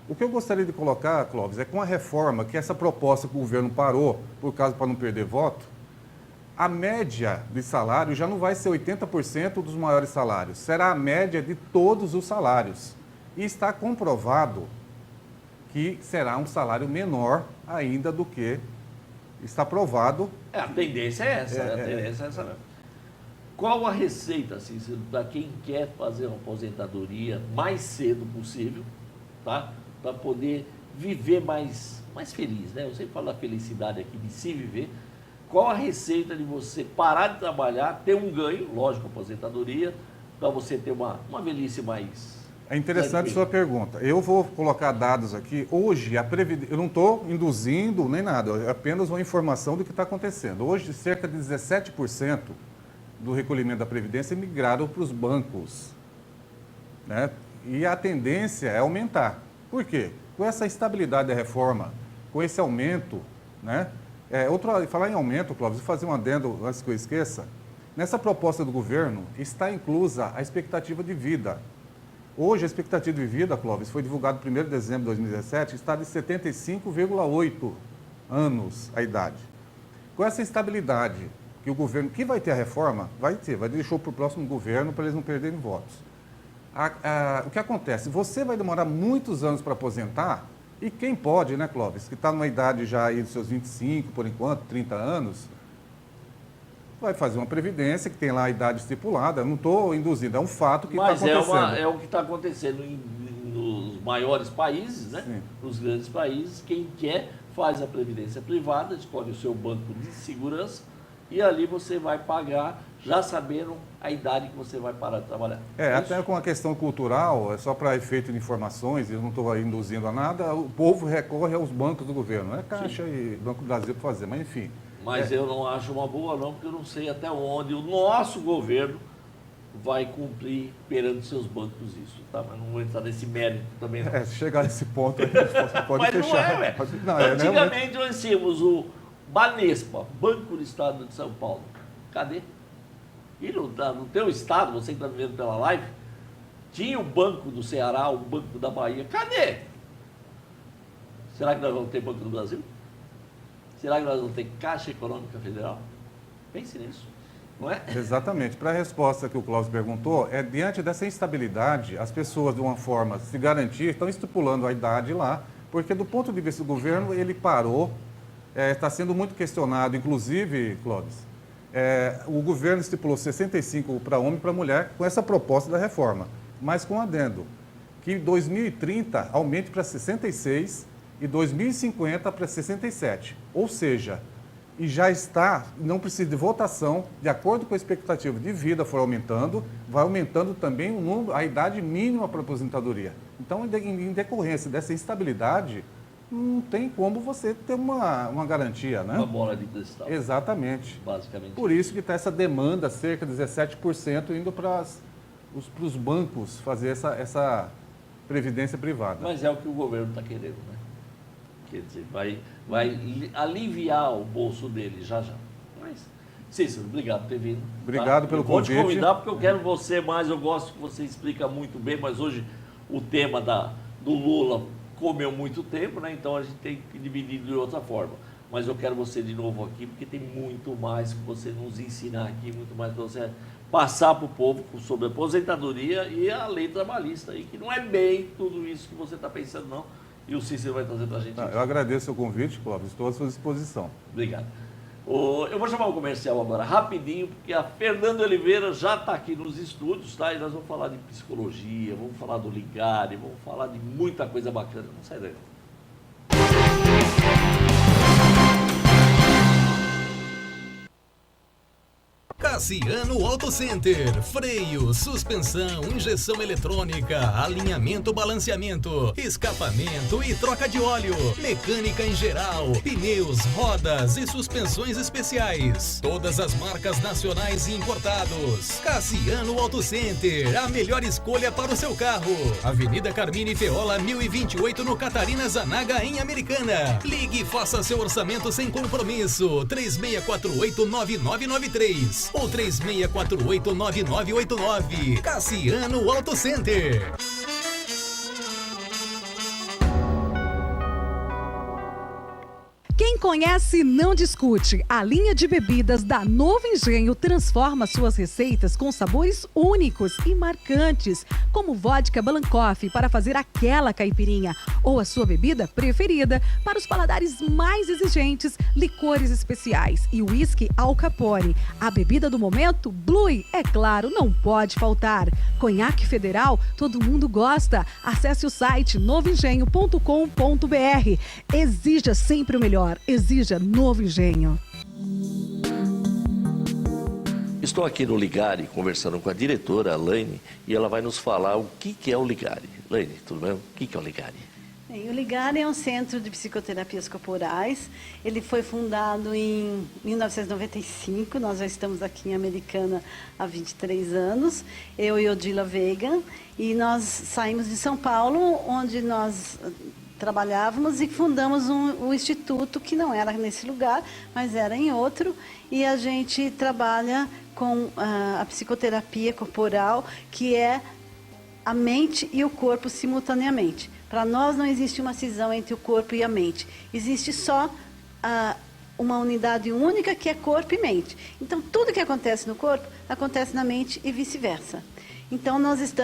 O que eu gostaria de colocar, Clóvis, é com a reforma, que essa proposta que o governo parou, por causa para não perder voto, a média de salário já não vai ser 80% dos maiores salários, será a média de todos os salários. E está comprovado que será um salário menor ainda do que está provado. A tendência é essa, a tendência é essa mesmo. Qual a receita, assim, para quem quer fazer uma aposentadoria mais cedo possível, tá? Para poder viver mais feliz, né? Eu sempre falo da felicidade aqui, de se viver. Qual a receita de você parar de trabalhar, ter um ganho, lógico, aposentadoria, para você ter uma velhice mais... É interessante sua pergunta. Eu vou colocar dados aqui. Hoje, eu não estou induzindo nem nada, é apenas uma informação do que está acontecendo. Hoje, cerca de 17% do recolhimento da Previdência migraram para os bancos, né? E a tendência é aumentar. Por quê? Com essa estabilidade da reforma, com esse aumento, né? Falar em aumento, Clóvis, vou fazer um adendo antes que eu esqueça. Nessa proposta do governo está inclusa a expectativa de vida. Hoje, a expectativa de vida, Clóvis, foi divulgado no 1º de dezembro de 2017, está de 75,8 anos a idade. Com essa estabilidade que o governo, que vai ter a reforma, vai deixar para o próximo governo para eles não perderem votos. O que acontece? Você vai demorar muitos anos para aposentar, e quem pode, né, Clóvis, que está numa idade já aí dos seus 25, por enquanto, 30 anos, vai fazer uma previdência que tem lá a idade estipulada. Eu não estou induzindo, é um fato que está acontecendo. Mas é o que está acontecendo nos maiores países, né? Sim. Nos grandes países. Quem quer faz a previdência privada, escolhe o seu banco de segurança e ali você vai pagar já sabendo a idade que você vai parar de trabalhar. Até com a questão cultural, é só para efeito de informações, eu não estou induzindo a nada, o povo recorre aos bancos do governo. Não é Caixa e Banco do Brasil para fazer, mas enfim. Mas eu não acho uma boa não, porque eu não sei até onde o nosso governo vai cumprir perante seus bancos isso, tá? Mas não vou entrar nesse mérito também não. Se chegar nesse ponto, aí você pode mas fechar. Não é, antigamente nós tínhamos o Banespa, Banco do Estado de São Paulo. Cadê? E no teu estado, você que está vivendo pela live, tinha o Banco do Ceará, o Banco da Bahia. Cadê? Será que nós vamos ter Banco do Brasil? Será que nós vamos ter Caixa Econômica Federal? Pense nisso, não é? Exatamente. Para a resposta que o Cláudio perguntou, diante dessa instabilidade, as pessoas, de uma forma se garantir, estão estipulando a idade lá, porque do ponto de vista do governo, ele parou, está sendo muito questionado, inclusive, Clóvis, o governo estipulou 65 para homem e para mulher com essa proposta da reforma, mas com adendo, que em 2030 aumente para 66 e 2050 para 67. Ou seja, e já está, não precisa de votação, de acordo com a expectativa de vida for aumentando, vai aumentando também a idade mínima para a aposentadoria. Então, em decorrência dessa instabilidade, não tem como você ter uma garantia, né? Uma bola de cristal. Exatamente. Basicamente. Por isso que está essa demanda, cerca de 17%, indo para os bancos fazer essa previdência privada. Mas é o que o governo está querendo, né? Quer dizer, vai aliviar o bolso dele já. Mas, Cícero, obrigado por ter vindo. Obrigado pelo convite. Vou te convidar porque eu quero você mais, eu gosto que você explica muito bem, mas hoje o tema do Lula comeu muito tempo, né? Então a gente tem que dividir de outra forma. Mas eu quero você de novo aqui, porque tem muito mais que você nos ensinar aqui, muito mais para você passar para o povo sobre a aposentadoria e a lei trabalhista, aí, que não é bem tudo isso que você está pensando, não. E o Cícero vai trazer para a gente. Eu agradeço o convite, Clóvis, estou à sua disposição. Obrigado. Eu vou chamar o comercial agora rapidinho, porque a Fernanda Oliveira já está aqui nos estúdios, tá? E nós vamos falar de psicologia, vamos falar do Ligare, vamos falar de muita coisa bacana. Não sai daí. Cassiano Auto Center, freio, suspensão, injeção eletrônica, alinhamento, balanceamento, escapamento e troca de óleo, mecânica em geral, pneus, rodas e suspensões especiais, todas as marcas nacionais e importados. Cassiano Auto Center, a melhor escolha para o seu carro. Avenida Carmine Feola, 1028 no Catarina Zanaga, em Americana. Ligue e faça seu orçamento sem compromisso, 3648-9993 ou 3648-9989. Cassiano Auto Center. Quem conhece não discute. A linha de bebidas da Novo Engenho transforma suas receitas com sabores únicos e marcantes, como vodka Balancoff para fazer aquela caipirinha, ou a sua bebida preferida para os paladares mais exigentes, licores especiais e uísque Al Capone. A bebida do momento, Blue, é claro, não pode faltar. Conhaque Federal, todo mundo gosta. Acesse o site novoengenho.com.br. Exija sempre o melhor. Exija Novo Engenho. Estou aqui no Ligare conversando com a diretora, a Laine, e ela vai nos falar o que é o Ligare. Laine, tudo bem? O que é o Ligare? Bem, o Ligare é um centro de psicoterapias corporais. Ele foi fundado em 1995. Nós já estamos aqui em Americana há 23 anos. Eu e Odila Veiga. E nós saímos de São Paulo, onde nós trabalhávamos, e fundamos um instituto que não era nesse lugar, mas era em outro. E a gente trabalha com a psicoterapia corporal, que é a mente e o corpo simultaneamente. Para nós não existe uma cisão entre o corpo e a mente. Existe só uma unidade única, que é corpo e mente. Então, tudo que acontece no corpo, acontece na mente e vice-versa. Então, nós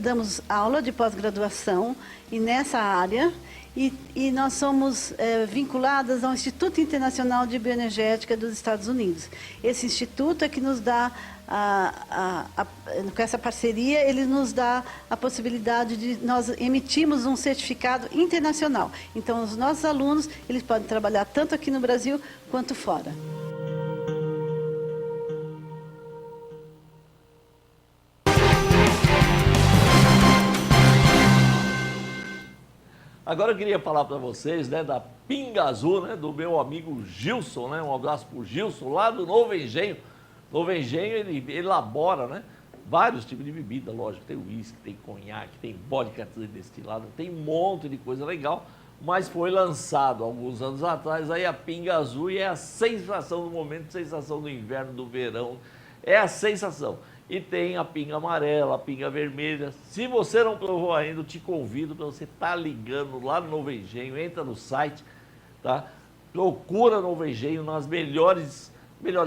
damos aula de pós-graduação e nessa área, e nós somos vinculadas ao Instituto Internacional de Bioenergética dos Estados Unidos. Esse instituto é que nos dá, com essa parceria, ele nos dá a possibilidade de nós emitirmos um certificado internacional. Então, os nossos alunos, eles podem trabalhar tanto aqui no Brasil quanto fora. Agora eu queria falar para vocês, né, da Pinga Azul, né, do meu amigo Gilson, né, um abraço para o Gilson, lá do Novo Engenho. Novo Engenho, ele elabora, né, vários tipos de bebida, lógico, tem uísque, tem conhaque, tem vodka destilada, tem um monte de coisa legal, mas foi lançado alguns anos atrás aí a Pinga Azul, e é a sensação do momento, sensação do inverno, do verão, é a sensação. E tem a pinga amarela, a pinga vermelha. Se você não provou ainda, eu te convido para você estar ligando lá no Novo Engenho, entra no site, tá? Procura Novo Engenho nas melhores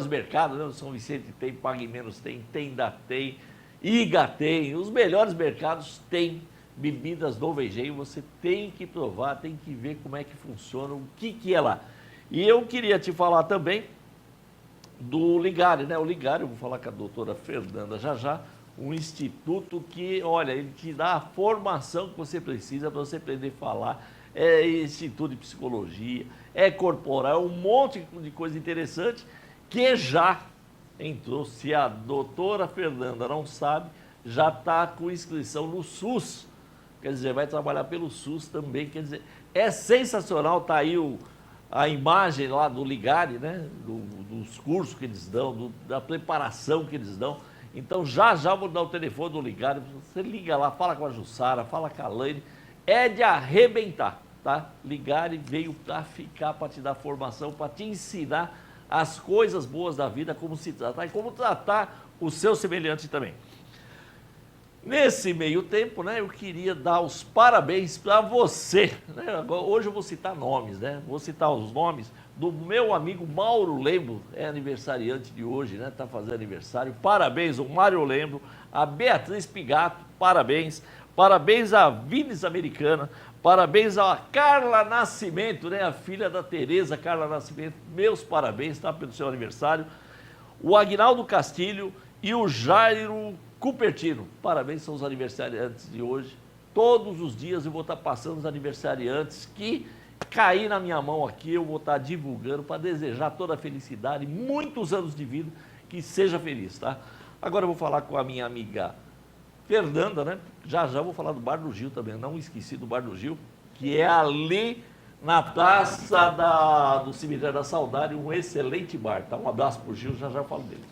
mercados, né? São Vicente tem, Pague Menos tem, Tenda tem, Iga tem, os melhores mercados têm bebidas Novo Engenho. Você tem que provar, tem que ver como é que funciona, o que é lá. E eu queria te falar também do Ligare, né? O Ligare, eu vou falar com a doutora Fernanda já, um instituto que, olha, ele te dá a formação que você precisa para você aprender a falar, é instituto de psicologia, é corporal, um monte de coisa interessante que já entrou. Se a doutora Fernanda não sabe, já está com inscrição no SUS, quer dizer, vai trabalhar pelo SUS também, quer dizer, é sensacional, tá aí a imagem lá do Ligare, né? Dos cursos que eles dão, da preparação que eles dão. Então, já vou dar o telefone do Ligare, você liga lá, fala com a Jussara, fala com a Laine, é de arrebentar, tá? Ligare veio para ficar, para te dar formação, para te ensinar as coisas boas da vida, como se tratar e como tratar o seu semelhante também. Nesse meio tempo, né, eu queria dar os parabéns para você, né? Hoje eu vou citar nomes, né? Vou citar os nomes do meu amigo Mauro Lembro, é aniversariante de hoje, né? Está fazendo aniversário. Parabéns ao Mário Lembro, a Beatriz Pigato, parabéns. Parabéns à Vines Americana, parabéns à Carla Nascimento, né? A filha da Tereza Carla Nascimento, meus parabéns, tá? Pelo seu aniversário. O Aguinaldo Castilho e o Jairo Cupertino, parabéns, são os aniversariantes de hoje. Todos os dias eu vou estar passando os aniversariantes que cair na minha mão aqui, eu vou estar divulgando para desejar toda a felicidade, muitos anos de vida, que seja feliz, tá? Agora eu vou falar com a minha amiga Fernanda, né? Já vou falar do Bar do Gil também, não esqueci do Bar do Gil, que é ali na praça do Cemitério da Saudade, um excelente bar, tá? Um abraço pro Gil, já falo dele.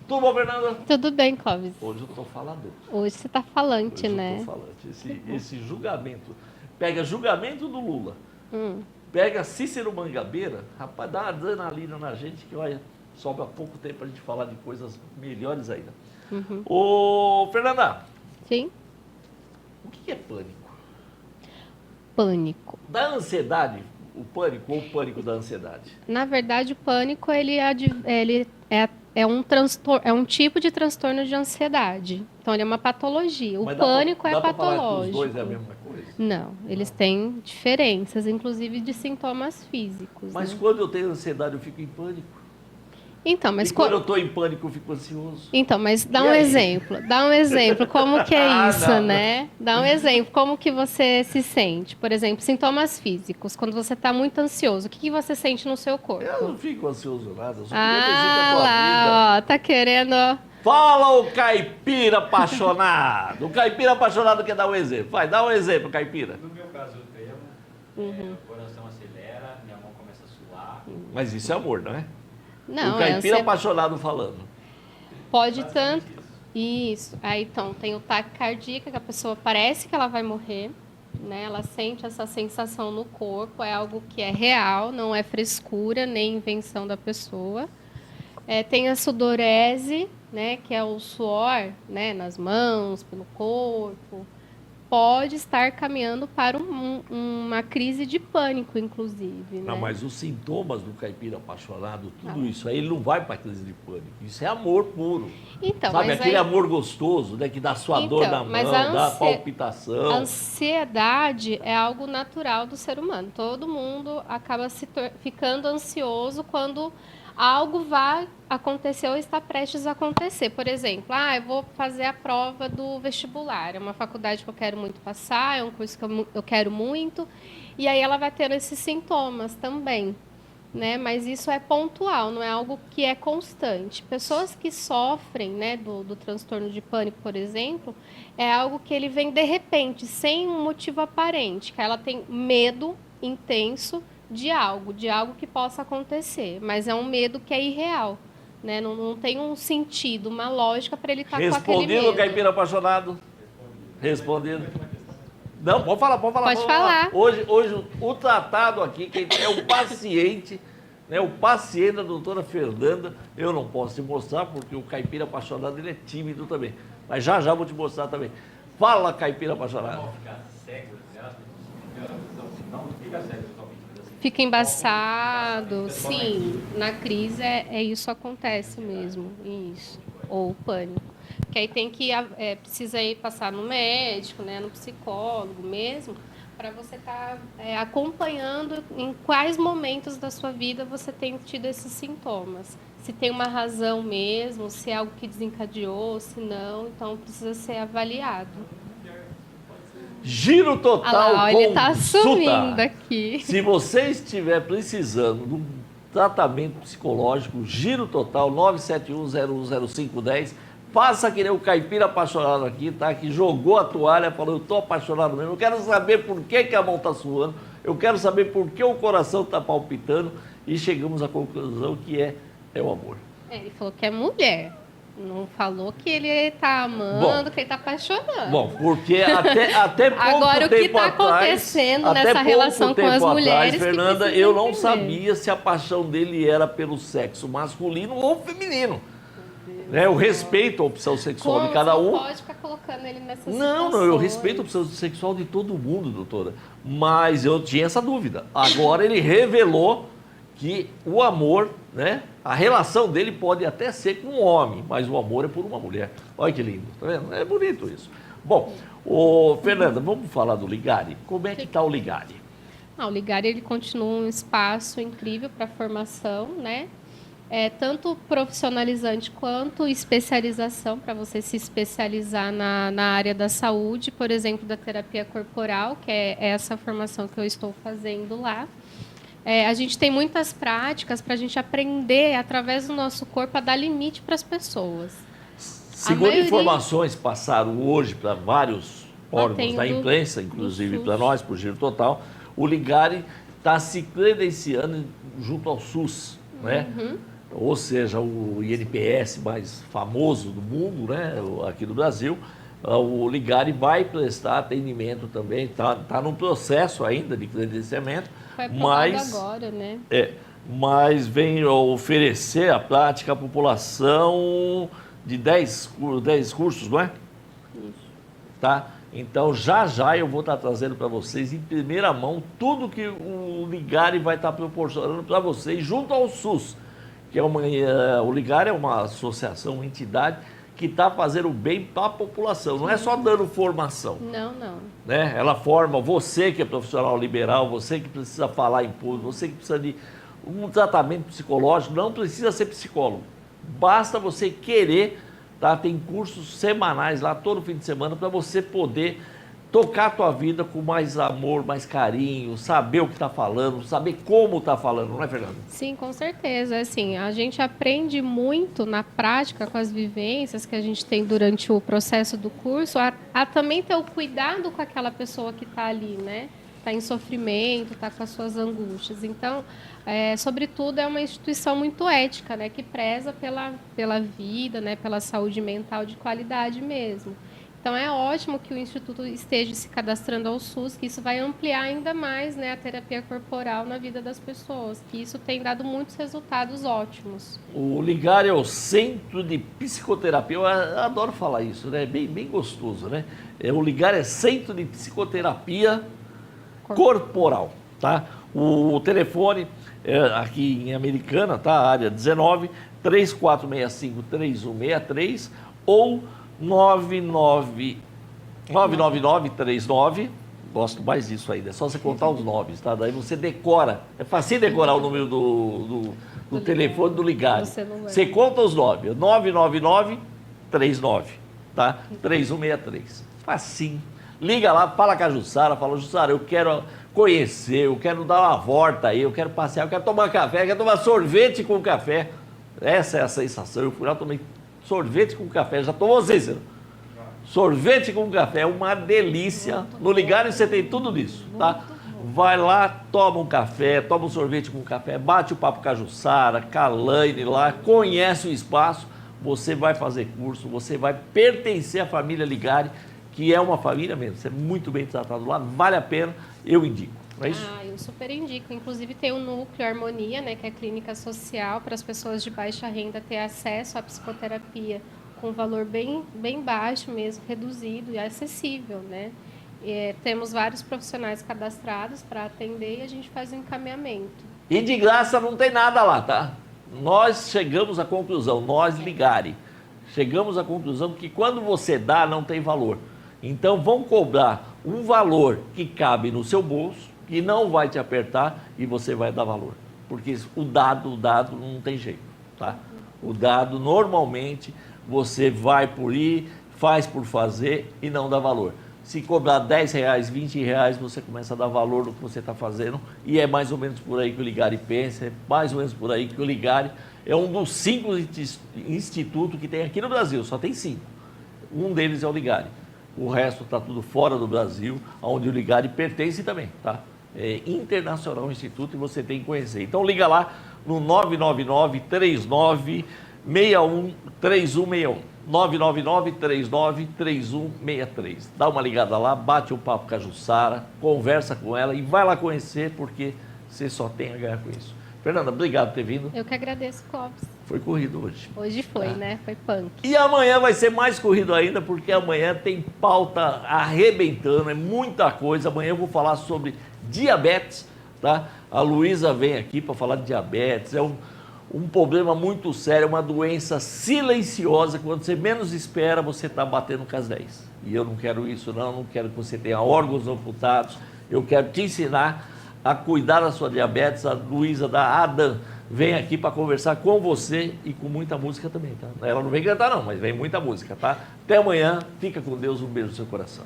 Tudo bom, Fernanda? Tudo bem, Clóvis. Hoje eu tô falador. Hoje você tá falante, Hoje né? eu tô falante. Esse julgamento. Pega julgamento do Lula. Pega Cícero Mangabeira. Rapaz, dá uma adrenalina na gente que, olha, sobra pouco tempo pra gente falar de coisas melhores ainda. Ô, Fernanda. Sim. O que é pânico? Pânico. Da ansiedade, o pânico ou o pânico da ansiedade? Na verdade, o pânico ele é um tipo de transtorno de ansiedade. Então, ele é uma patologia. O Mas pânico dá é pra falar que os patológico. dois é a mesma coisa? Não, eles têm diferenças, inclusive de sintomas físicos. Mas né? quando eu tenho ansiedade, eu fico em pânico. Então, mas E quando eu estou em pânico, eu fico ansioso. Então, mas dá E um aí? exemplo. Dá um exemplo. Como que é Ah, isso, não. né? Dá um exemplo. Como que você se sente? Por exemplo, sintomas físicos. Quando você está muito ansioso, o que você sente no seu corpo? Eu não fico ansioso nada, eu só queria dizer que a tua vida... Lá, ó. Tá querendo... Fala o caipira apaixonado. O caipira apaixonado quer dar um exemplo. Vai, dá um exemplo, caipira. No meu caso, eu tremo, o coração acelera, minha mão começa a suar. Mas isso é amor, não é? Não, o caipira é apaixonado falando. Pode tanto... Isso. Aí, então, tem o taquicardia, que a pessoa parece que ela vai morrer, né? Ela sente essa sensação no corpo, é algo que é real, não é frescura, nem invenção da pessoa. Tem a sudorese, né? Que é o suor, né? Nas mãos, pelo corpo. Pode estar caminhando para uma crise de pânico, inclusive. Não, né? mas os sintomas do caipira apaixonado, tudo isso aí, ele não vai para a crise de pânico. Isso é amor puro. Então, Sabe, mas aquele aí... amor gostoso, né? Que dá suador Então, na mas mão, a dá ansi- palpitação. A ansiedade é algo natural do ser humano. Todo mundo acaba ficando ansioso quando algo vai acontecer ou está prestes a acontecer. Por exemplo, eu vou fazer a prova do vestibular. É uma faculdade que eu quero muito passar, é um curso que eu quero muito. E aí ela vai tendo esses sintomas também. Né? Mas isso é pontual, não é algo que é constante. Pessoas que sofrem, né, do transtorno de pânico, por exemplo, é algo que ele vem de repente, sem um motivo aparente, que ela tem medo intenso de algo que possa acontecer, mas é um medo que é irreal, né? Não tem um sentido, uma lógica para ele estar com aquele Respondido, medo. caipira apaixonado? Respondido. Não, pode falar. Pode falar. Hoje o tratado aqui, quem é o paciente, né, o paciente da doutora Fernanda, eu não posso te mostrar, porque o caipira apaixonado ele é tímido também. Mas já vou te mostrar também. Fala, caipira apaixonado. Não ficar cego, não fica cego totalmente. Fica embaçado, sim. Na crise isso acontece mesmo, isso. Ou pânico. Que aí tem que precisa ir passar no médico, né, no psicólogo mesmo, para você estar acompanhando em quais momentos da sua vida você tem tido esses sintomas. Se tem uma razão mesmo, se é algo que desencadeou, se não, então precisa ser avaliado. Giro total. Ah lá, ele está consulta. sumindo aqui. Se você estiver precisando de um tratamento psicológico, Giro Total 971010510, faça que nem o caipira apaixonado aqui, tá? Que jogou a toalha, falou, eu estou apaixonado mesmo, eu quero saber por que a mão está suando, eu quero saber por que o coração está palpitando, e chegamos à conclusão que é o amor. Ele falou que é mulher. Não falou que ele está amando, que ele está apaixonando. Bom, porque até pouco Agora, o que tempo está atrás, acontecendo até nessa pouco relação com tempo as mulheres atrás, que Fernanda, precisa eu não entender. sabia se a paixão dele era pelo sexo masculino ou feminino. Né? Eu respeito a opção sexual de cada um. Não pode ficar colocando ele nessas Não, eu respeito a opção sexual de todo mundo, doutora. Mas eu tinha essa dúvida. Agora ele revelou que o amor, né? A relação dele pode até ser com um homem, mas o amor é por uma mulher. Olha que lindo, tá vendo? É bonito isso. Bom, Fernanda, vamos falar do Ligari. Como é que está o Ligari? O Ligari ele continua um espaço incrível para formação, né? Tanto profissionalizante quanto especialização, para você se especializar na área da saúde, por exemplo, da terapia corporal, que é essa formação que eu estou fazendo lá. A gente tem muitas práticas para a gente aprender, através do nosso corpo, a dar limite para as pessoas. Segundo informações passaram hoje para vários órgãos da imprensa, inclusive para nós, por Giro Total, o Ligari está se credenciando junto ao SUS, né? Ou seja, o INPS mais famoso do mundo, né? Aqui do Brasil. O Ligari vai prestar atendimento também, está num processo ainda de credenciamento. Foi aprovado agora, né? Mas vem oferecer a prática à população de 10 cursos, não é? Isso. Tá? Então, já eu vou estar trazendo para vocês em primeira mão tudo que o Ligare vai estar proporcionando para vocês junto ao SUS, que o Ligare é uma associação, uma entidade que está fazendo o bem para a população, não é só dando formação. Não. Né? Ela forma você que é profissional liberal, você que precisa falar em público, você que precisa de um tratamento psicológico, não precisa ser psicólogo. Basta você querer, tá? Tem cursos semanais lá todo fim de semana para você poder tocar a tua vida com mais amor, mais carinho, saber o que está falando, saber como está falando, não é, Fernanda? Sim, com certeza. Assim, a gente aprende muito na prática com as vivências que a gente tem durante o processo do curso, a também ter o cuidado com aquela pessoa que está ali, né? Está em sofrimento, está com as suas angústias. Então, sobretudo, é uma instituição muito ética, né? Que preza pela vida, né? Pela saúde mental de qualidade mesmo. Então, é ótimo que o Instituto esteja se cadastrando ao SUS, que isso vai ampliar ainda mais, né, a terapia corporal na vida das pessoas, que isso tem dado muitos resultados ótimos. O Ligare é o Centro de Psicoterapia, eu adoro falar isso, né? Bem gostoso, né? O Ligare é Centro de Psicoterapia Corporal, tá? O telefone aqui em Americana, tá? Área 19 3465-3163 ou 99939, gosto mais disso ainda, é só você contar os nomes, tá? Daí você decora, é fácil decorar o número do telefone do Ligare. Você conta os nomes, 99939, tá? 3163, facinho. Liga lá, fala com a Jussara, fala, Jussara, eu quero conhecer, eu quero dar uma volta aí, eu quero passear, eu quero tomar café, eu quero tomar sorvete com café. Essa é a sensação, eu fui lá, tomei sorvete com café, já tomou vocês? Sorvete com café é uma delícia. No Ligare você tem tudo isso, tá? Vai lá, toma um café, toma um sorvete com café, bate o papo com a Jussara, com a Laine lá, conhece o espaço, você vai fazer curso, você vai pertencer à família Ligare, que é uma família mesmo, você é muito bem tratado lá, vale a pena, eu indico. Não é isso? Eu super indico. Inclusive tem o Núcleo Harmonia, né, que é a clínica social para as pessoas de baixa renda ter acesso à psicoterapia com valor bem baixo mesmo, reduzido e acessível, né? Temos vários profissionais cadastrados para atender e a gente faz o encaminhamento. E de graça não tem nada lá, tá? Nós chegamos à conclusão, nós Ligare, chegamos à conclusão que quando você dá não tem valor. Então vão cobrar um valor que cabe no seu bolso, que não vai te apertar e você vai dar valor. Porque o dado não tem jeito, tá? O dado, normalmente, você vai por ir, faz por fazer e não dá valor. Se cobrar R$10, R$20, você começa a dar valor no que você está fazendo e é mais ou menos por aí que o Ligare pensa, é mais ou menos por aí que o Ligare é um dos 5 institutos que tem aqui no Brasil, só tem 5. Um deles é o Ligare. O resto está tudo fora do Brasil, onde o Ligare pertence também, tá? É internacional o Instituto e você tem que conhecer. Então liga lá no 999-39-3161. 999-39-3163. Dá uma ligada lá, bate um papo com a Jussara, conversa com ela e vai lá conhecer, porque você só tem a ganhar com isso. Fernanda, obrigado por ter vindo. Eu que agradeço, Clóvis. Foi corrido hoje. Hoje foi, né? Foi punk. E amanhã vai ser mais corrido ainda, porque amanhã tem pauta arrebentando, é muita coisa. Amanhã eu vou falar sobre diabetes, tá? A Luísa vem aqui para falar de diabetes, é um problema muito sério, é uma doença silenciosa, quando você menos espera, você está batendo com as 10. E eu não quero isso não quero que você tenha órgãos amputados, eu quero te ensinar a cuidar da sua diabetes. A Luísa da Adam vem aqui para conversar com você e com muita música também, tá? Ela não vem cantar não, mas vem muita música, tá? Até amanhã, fica com Deus, um beijo no seu coração.